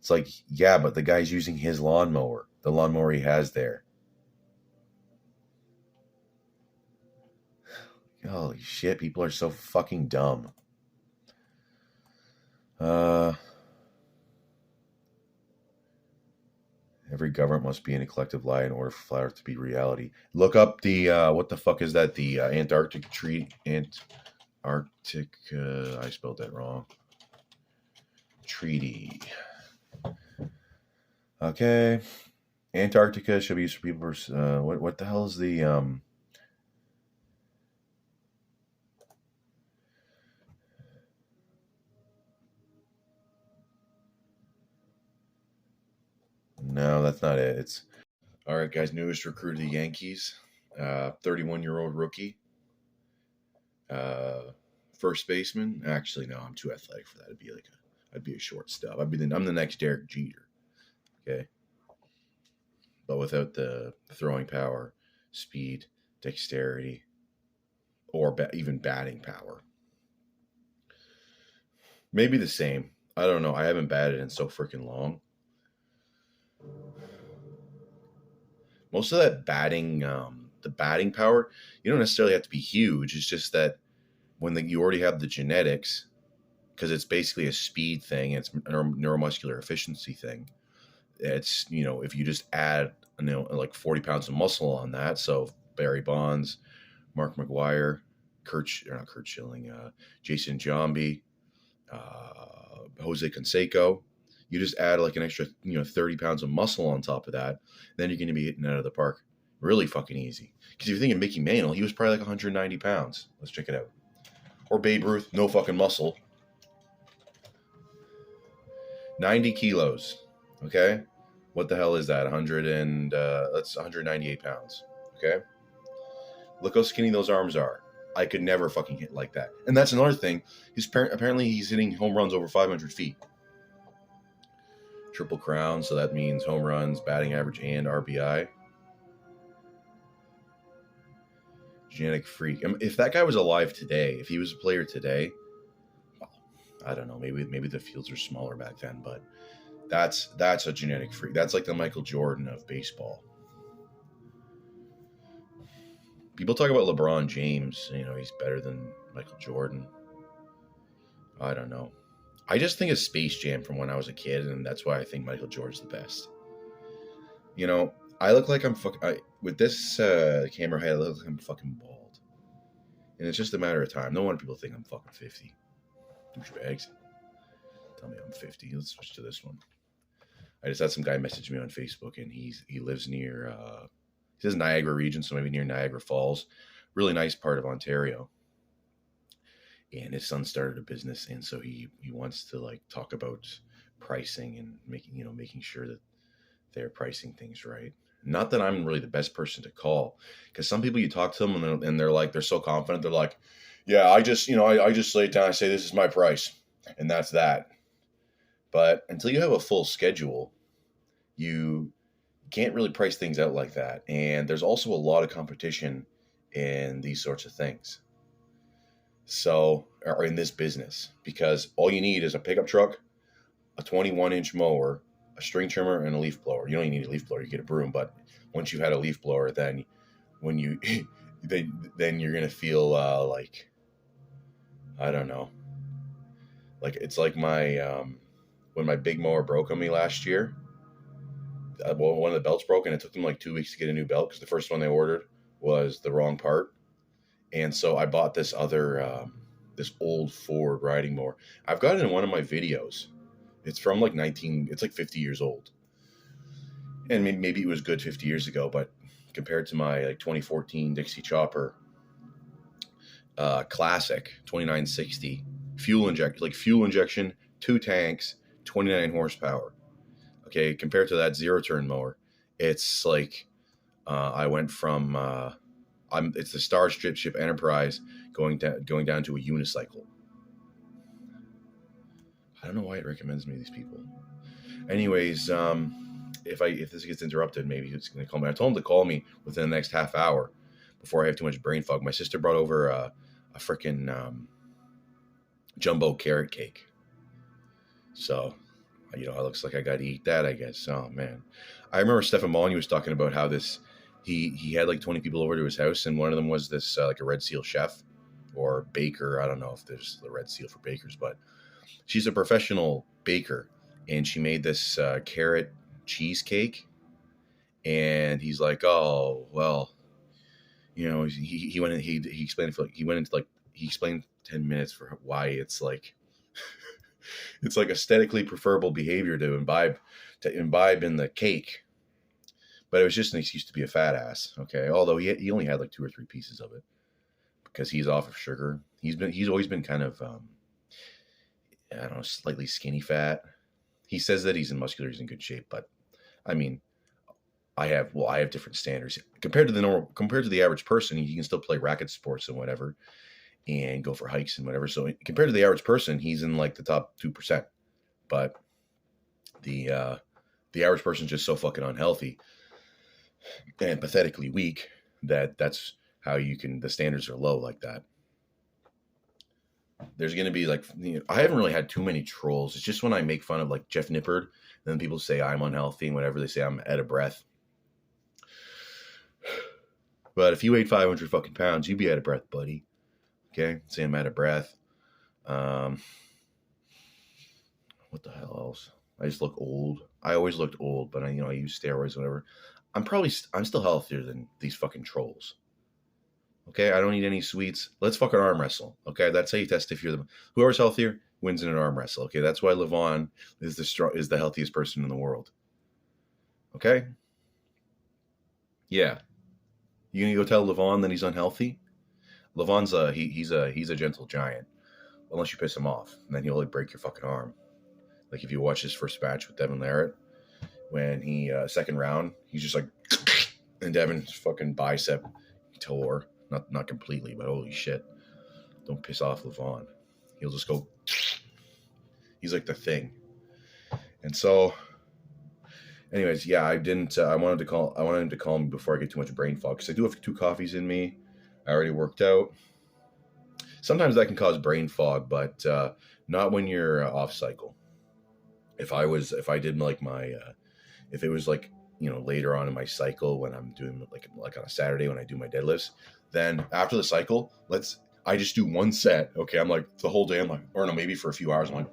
Speaker 1: It's like, yeah, but the guy's using his lawnmower, the lawnmower he has there. Holy shit, people are so fucking dumb. Every government must be in a collective lie in order for flat Earth to be reality. Look up the, what the fuck is that? The Antarctic treaty, I spelled that wrong. Treaty. Okay. Antarctica should be used for people. What the hell is the No, that's not it. It's all right, guys. Newest recruit of the Yankees, 31-year-old rookie, first baseman. Actually, no, I'm too athletic for that. I'd be a shortstop. I'm the next Derek Jeter. Okay, but without the throwing power, speed, dexterity, or even batting power. Maybe the same. I don't know. I haven't batted in so freaking long. Most of that batting, the batting power, you don't necessarily have to be huge. It's just that when you already have the genetics, because it's basically a speed thing, it's a neuromuscular efficiency thing. It's, if you just add, like 40 pounds of muscle on that. So Barry Bonds, Mark McGwire, Jason Giambi, Jose Canseco. You just add like an extra, 30 pounds of muscle on top of that. Then you're going to be hitting out of the park really fucking easy. Because if you're thinking Mickey Mantle, he was probably like 190 pounds. Let's check it out. Or Babe Ruth, no fucking muscle. 90 kilos. Okay? What the hell is that? That's 198 pounds. Okay? Look how skinny those arms are. I could never fucking hit like that. And that's another thing. Apparently he's hitting home runs over 500 feet. Triple Crown, so that means home runs, batting average, and RBI. Genetic freak. If that guy was alive today, if he was a player today, well, I don't know. Maybe the fields were smaller back then, but that's a genetic freak. That's like the Michael Jordan of baseball. People talk about LeBron James. He's better than Michael Jordan. I don't know. I just think of Space Jam from when I was a kid, and that's why I think Michael Jordan's the best. I look like I'm with this camera height, I look like I'm fucking bald. And it's just a matter of time. No wonder people think I'm fucking 50. Douchebags. Tell me I'm 50. Let's switch to this one. I just had some guy message me on Facebook, and he lives near, he says Niagara region, so maybe near Niagara Falls. Really nice part of Ontario. And his son started a business, and so he wants to like talk about pricing and making sure that they're pricing things right. Not that I'm really the best person to call, because some people you talk to them and they're like, they're so confident. They're like, yeah, I just lay it down. I say, this is my price, and that's that. But until you have a full schedule, you can't really price things out like that. And there's also a lot of competition in these sorts of things. So, or in this business, because all you need is a pickup truck, a 21-inch mower, a string trimmer, and a leaf blower. You don't even need a leaf blower; you get a broom. But once you've had a leaf blower, then then you're gonna feel like I don't know. Like, it's like my when my big mower broke on me last year. Well, one of the belts broke, and it took them like 2 weeks to get a new belt because the first one they ordered was the wrong part. And so I bought this other this old Ford riding mower. I've got it in one of my videos. It's from like it's like 50 years old. And maybe it was good 50 years ago, but compared to my like 2014 Dixie Chopper Classic 2960 fuel injection, 2 tanks, 29 horsepower. Okay, compared to that zero turn mower, it's like I went from it's the Star Ship Enterprise going down to a unicycle. I don't know why it recommends me these people. Anyways, if this gets interrupted, maybe it's going to call me. I told him to call me within the next half hour before I have too much brain fog. My sister brought over a freaking jumbo carrot cake. So, it looks like I got to eat that, I guess. Oh, man. I remember Stefan Molyneux was talking about how he had like 20 people over to his house, and one of them was this like a Red Seal chef or baker. I don't know if there's the Red Seal for bakers, but she's a professional baker, and she made this carrot cheesecake. And he's like, oh, well, he went in, he explained he explained 10 minutes for why it's like it's like aesthetically preferable behavior to imbibe in the cake. But it was just an excuse to be a fat ass, okay? Although he only had like 2 or 3 pieces of it because he's off of sugar. He's always been kind of I don't know, slightly skinny fat. He says that he's in good shape, but I mean, I have different standards compared to the average person. He can still play racket sports and whatever, and go for hikes and whatever. So compared to the average person, he's in like the top 2%. But the average person's just so fucking unhealthy and pathetically weak that's how the standards are low like that. There's going to be like, I haven't really had too many trolls. It's just when I make fun of like Jeff Nippard, then people say I'm unhealthy and whatever. They say I'm out of breath. But if you weighed 500 fucking pounds, you'd be out of breath, buddy. Okay? Say I'm out of breath. What the hell else? I just look old. I always looked old, but I use steroids, whatever. I'm still healthier than these fucking trolls. Okay, I don't need any sweets. Let's fucking arm wrestle. Okay, that's how you test if you're whoever's healthier wins in an arm wrestle. Okay, that's why Levon is the healthiest person in the world. Okay, yeah, you gonna go tell Levon that he's unhealthy? Levon's he's a gentle giant, unless you piss him off, and then he'll like break your fucking arm. Like if you watch his first match with Devin Larratt, when he second round, he's just like, and Devin's fucking bicep tore. Not completely, but holy shit. Don't piss off Levon. He'll just go. He's like the Thing. And so, anyways, yeah, I didn't. I wanted him to call me before I get too much brain fog, because I do have 2 coffees in me. I already worked out. Sometimes that can cause brain fog, but not when you're off cycle. If it was like, later on in my cycle when I'm doing like on a Saturday when I do my deadlifts, then after the cycle, I just do 1 set. Okay. I'm like the whole day. I'm like, or no, maybe for a few hours. I'm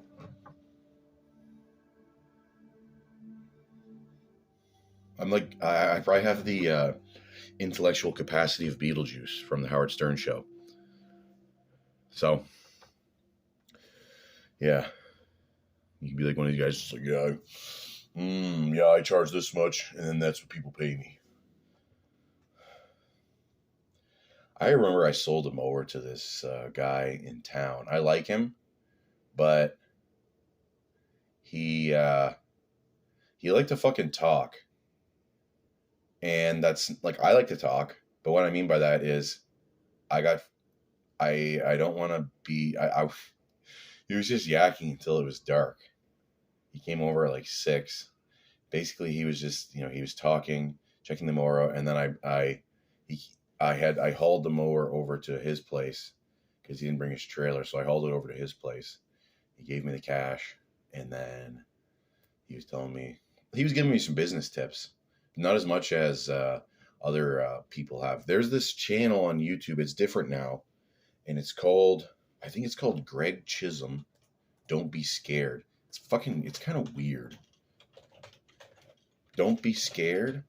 Speaker 1: like, I probably have the intellectual capacity of Beetlejuice from the Howard Stern show. So yeah, you can be like one of these guys just like, yeah, I charge this much, and then that's what people pay me. I remember I sold a mower to this guy in town. I like him, but he liked to fucking talk. And that's like, I like to talk, but what I mean by that is I don't want to be, he was just yakking until it was dark. He came over at like 6. Basically, he was just, he was talking, checking the mower out, and then I hauled the mower over to his place because he didn't bring his trailer, so I hauled it over to his place. He gave me the cash, and then he was giving me some business tips, not as much as other people have. There's this channel on YouTube. It's different now, and it's called I think it's called Greg Chisholm. Don't Be Scared. It's kind of weird. Don't Be Scared.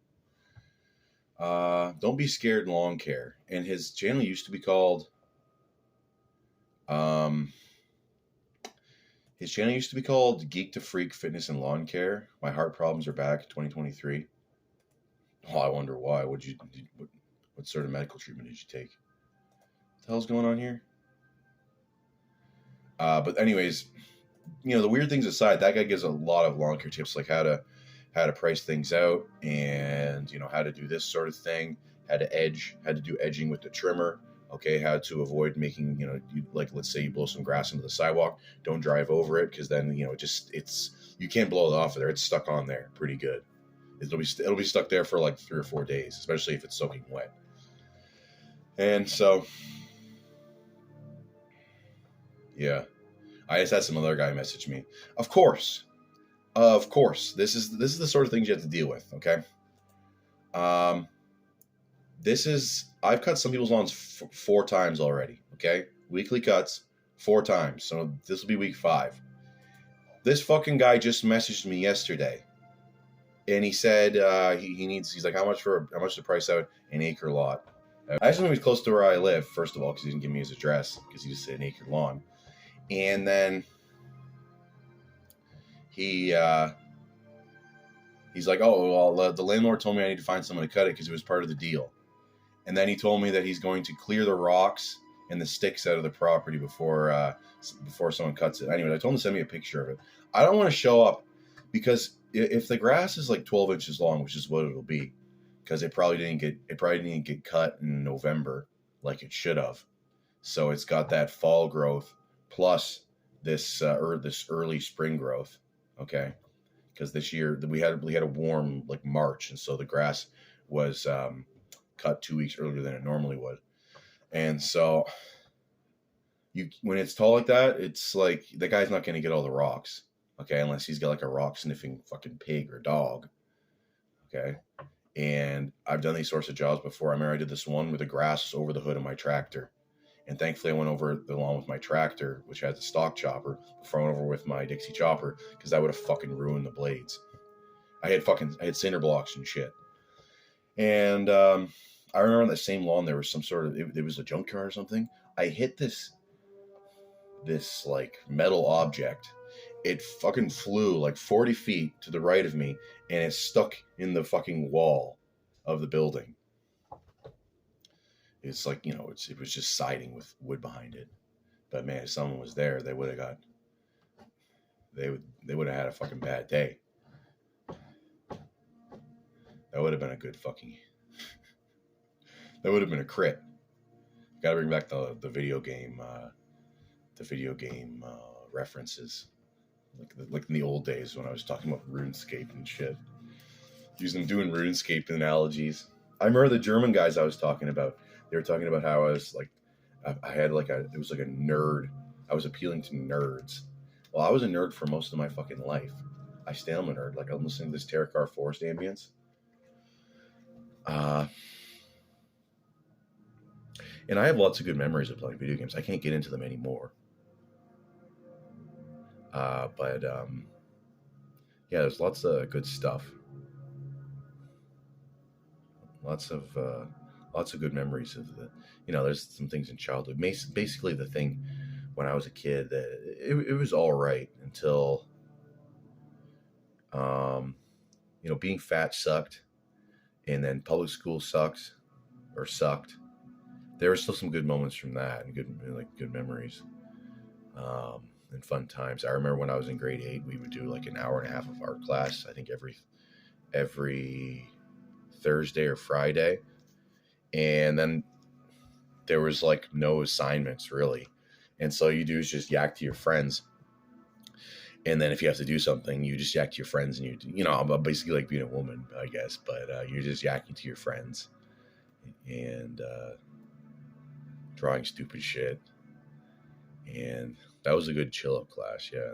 Speaker 1: Don't Be Scared Lawn Care. And his channel used to be called, Geek to Freak Fitness and Lawn Care. My heart problems are back, 2023. Oh, I wonder why. What sort of medical treatment did you take? What the hell's going on here? But anyways, the weird things aside, that guy gives a lot of lawn care tips, like how to price things out, and how to do this sort of thing, how to do edging with the trimmer. Okay, how to avoid making, let's say you blow some grass into the sidewalk, don't drive over it, because then you can't blow it off of there. It's stuck on there pretty good. It'll be stuck there for like 3 or 4 days, especially if it's soaking wet. And so, yeah, I just had some other guy message me. Of course, this is the sort of things you have to deal with. Okay. I've cut some people's lawns 4 times already. Okay. Weekly cuts 4 times. So this will be week 5. This fucking guy just messaged me yesterday, and he said, he's like, how much to price out an acre lot? I just knew he was close to where I live, first of all, because he didn't give me his address, because he just said an acre lawn. And then he's like, oh, well, the landlord told me I need to find someone to cut it because it was part of the deal. And then he told me that he's going to clear the rocks and the sticks out of the property before someone cuts it. Anyway, I told him to send me a picture of it. I don't want to show up, because if the grass is like 12 inches long, which is what it'll be, because it probably didn't get cut in November like it should have. So it's got that fall growth plus this early spring growth. Okay, because this year we had a warm like March, and so the grass was cut 2 weeks earlier than it normally would. And so when it's tall like that, it's like the guy's not going to get all the rocks. Okay, unless he's got like a rock sniffing fucking pig or dog. Okay. And I've done these sorts of jobs before. I remember I did this one where the grass was over the hood of my tractor. And thankfully I went over the lawn with my tractor, which has a stock chopper, before I went over with my Dixie chopper, because that would have fucking ruined the blades. I had cinder blocks and shit. And I remember on that same lawn there was some sort of, it was a junkyard or something. I hit this like metal object. It fucking flew like 40 feet to the right of me, and it stuck in the fucking wall of the building. It's like, it was just siding with wood behind it. But man, if someone was there, they would have had a fucking bad day. That would have been a good fucking, that would have been a crit. Got to bring back the video game references. Like in the old days when I was talking about RuneScape and shit. Doing RuneScape analogies. I remember the German guys I was talking about. They were talking about how I was like, it was like a nerd. I was appealing to nerds. Well, I was a nerd for most of my fucking life. I still am a nerd. Like, I'm listening to this Terracar Forest ambience. And I have lots of good memories of playing video games. I can't get into them anymore. But yeah, there's lots of good stuff. Lots of good memories of there's some things in childhood. Basically the thing when I was a kid, it was all right until, being fat sucked, and then public school sucked. There were still some good moments from that, and good memories. And fun times. I remember when I was in grade 8, we would do like an hour and a half of art class, I think every Thursday or Friday. And then there was like no assignments really. And so you do is just yak to your friends. And then if you have to do something, you just yak to your friends, and I'm basically like being a woman, I guess, but you're just yakking to your friends and drawing stupid shit. And that was a good chill-up class, yeah,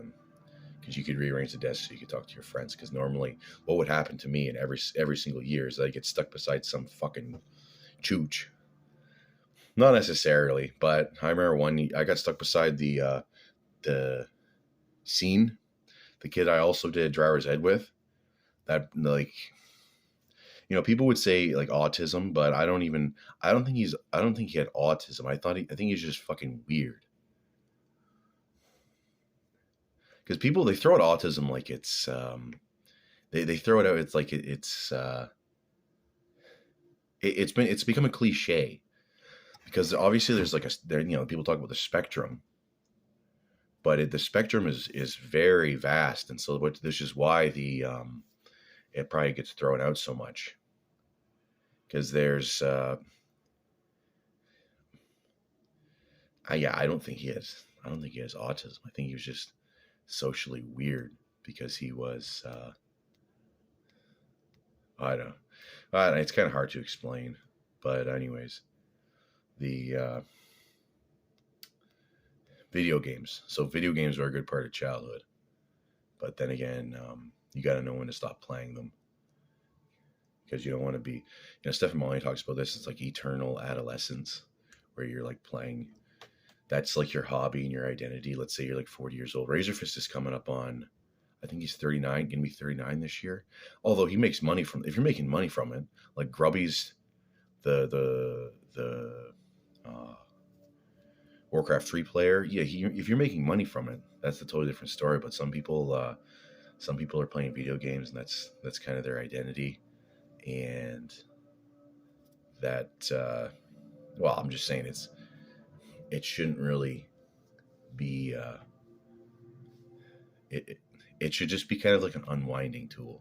Speaker 1: because you could rearrange the desk so you could talk to your friends. Because normally, what would happen to me in every single year is that I get stuck beside some fucking chooch, Not necessarily, but I remember I got stuck beside the scene, the kid I also did driver's ed with. That, like, people would say like autism, but I don't think he had autism. I think he's just fucking weird. Because people, they throw out autism like it's they throw it out. It's like it's become a cliche, because obviously there's like people talk about the spectrum, but the spectrum is very vast, and so this is why it probably gets thrown out so much, because there's I don't think he has autism. I think he was just socially weird, because he was I don't know. It's kind of hard to explain, but anyways, the video games. So video games are a good part of childhood, but then again, you got to know when to stop playing them, because you don't want to be. Stephen Molly talks about this. It's like eternal adolescence, where you're like playing. That's like your hobby and your identity. Let's say you're like 40 years old. Razorfist is coming up on, I think he's 39, going to be 39 this year. Although he makes money if you're making money from it, like Grubby's, the Warcraft 3 player. Yeah, if you're making money from it, that's a totally different story. But some people are playing video games, and that's kind of their identity. And that, well, I'm just saying it shouldn't really be, it should just be kind of like an unwinding tool.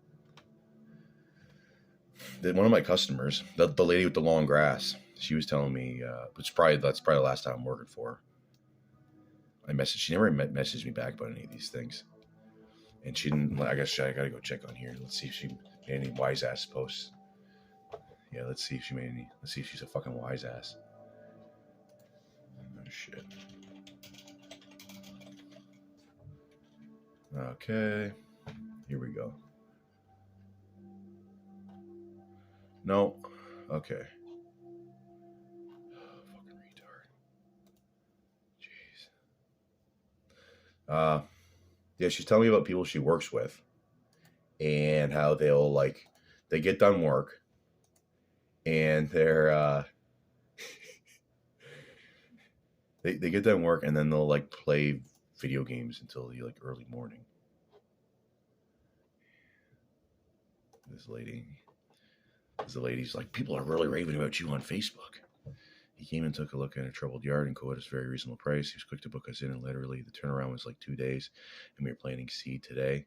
Speaker 1: One of my customers, the lady with the long grass, she was telling me, that's probably the last time I'm working for her. She never messaged me back about any of these things. And she didn't, I guess I gotta go check on here. Let's see if she made any wise ass posts. Yeah, let's see if she's a fucking wise ass. Oh, shit. Okay. Here we go. No. Okay. Fucking retard. Jeez. Yeah, she's telling me about people she works with, and how they get done work, and they're they get done work, and then they'll like play video games until the like early morning. This lady's like, people are really raving about you on Facebook. He came and took a look at a troubled yard and quoted us a very reasonable price. He was quick to book us in, and literally the turnaround was like 2 days, and we were planting seed today.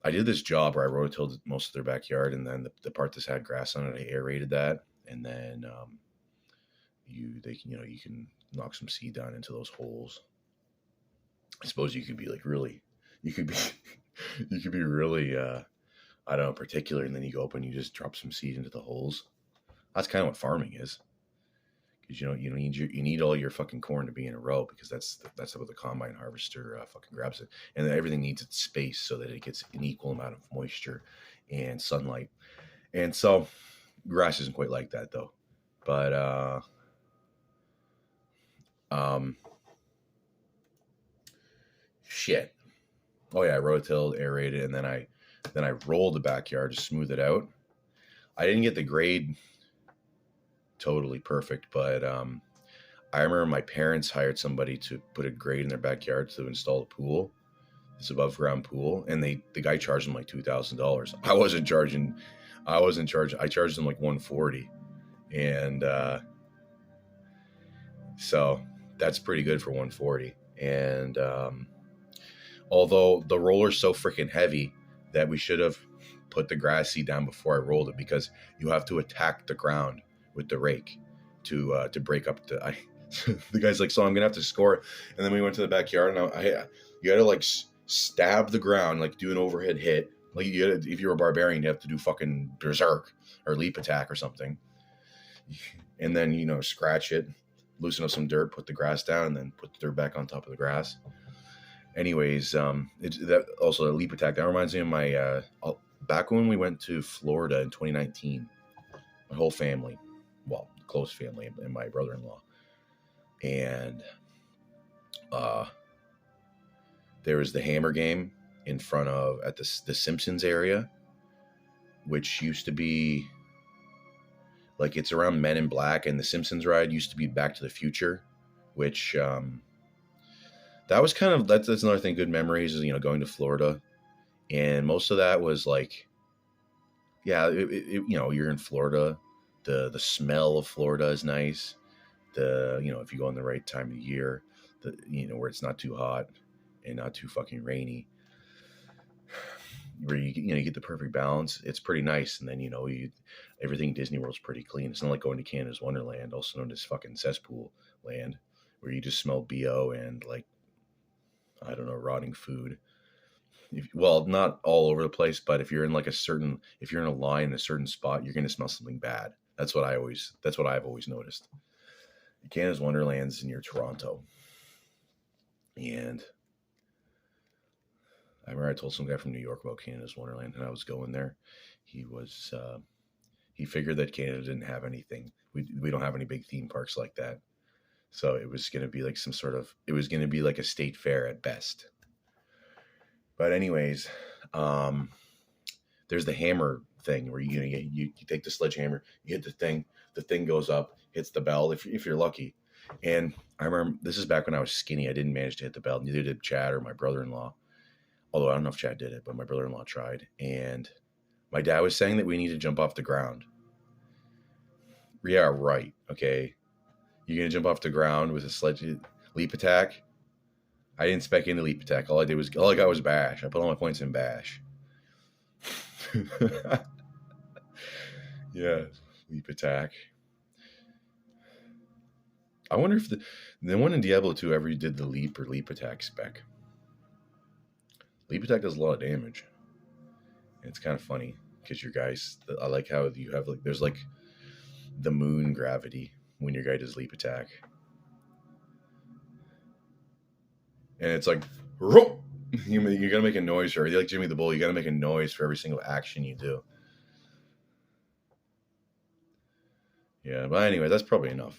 Speaker 1: I did this job where I rototilled most of their backyard, and then the part that had grass on it, I aerated that, and then you can knock some seed down into those holes. I suppose you could be like really, you could be really, I don't know, particular, and then you go up and you just drop some seed into the holes. That's kind of what farming is. Because you need all your fucking corn to be in a row, because that's what the combine harvester fucking grabs it, and then everything needs its space so that it gets an equal amount of moisture and sunlight. And so grass isn't quite like that though. But shit. Oh yeah, I rototilled, aerated, and then I rolled the backyard to smooth it out. I didn't get the grade totally perfect, but I remember my parents hired somebody to put a grate in their backyard to install a pool, this above ground pool, and the guy charged them like $2,000. I wasn't charging. I charged them like $140, and so that's pretty good for $140. And although the roller's so freaking heavy that we should have put the grass seed down before I rolled it, because you have to attack the ground with the rake to break up the guy's like, so I'm gonna have to score it. And then we went to the backyard, and you gotta like stab the ground, like do an overhead hit, like if you're a barbarian, you have to do fucking berserk or leap attack or something, and then scratch it, loosen up some dirt, put the grass down, and then put the dirt back on top of the grass. Anyways, that also a leap attack, that reminds me of my back when we went to Florida in 2019. My whole family, well, close family, and my brother-in-law, And there was the Hammer game in front of at the Simpsons area, which used to be like it's around Men in Black, and the Simpsons ride used to be Back to the Future, which that was kind of that's another thing. Good memories is going to Florida, and most of that was like, yeah, you're in Florida. The smell of Florida is nice. If you go in the right time of the year, where it's not too hot and not too fucking rainy, where you get the perfect balance. It's pretty nice. And then everything Disney World's pretty clean. It's not like going to Canada's Wonderland, also known as fucking cesspool land, where you just smell BO and like, I don't know, rotting food. Well, not all over the place, but if you're in if you're in a line in a certain spot, you're going to smell something bad. That's what I've always noticed. Canada's Wonderland's near Toronto. And I remember I told some guy from New York about Canada's Wonderland, and I was going there. He figured that Canada didn't have anything. We don't have any big theme parks like that. So it was going to be like it was going to be like a state fair at best. But anyways, there's the hammer thing where you take the sledgehammer, you hit the thing goes up, hits the bell if you're lucky. And I remember this is back when I was skinny. I didn't manage to hit the bell. Neither did Chad or my brother-in-law. Although I don't know if Chad did it, but my brother-in-law tried. And my dad was saying that we need to jump off the ground. Yeah, right. Okay. You're going to jump off the ground with a sledge leap attack? I didn't spec into leap attack. All I got was bash. I put all my points in bash. Yeah, leap attack. I wonder if the one in Diablo 2 ever did the leap or leap attack spec. Leap attack does a lot of damage. And it's kind of funny because your guys, I like how you have there's the moon gravity when your guy does leap attack. And it's like, you got to make a noise for it. Like Jimmy the Bull, you got to make a noise for every single action you do. Yeah, but anyway, that's probably enough.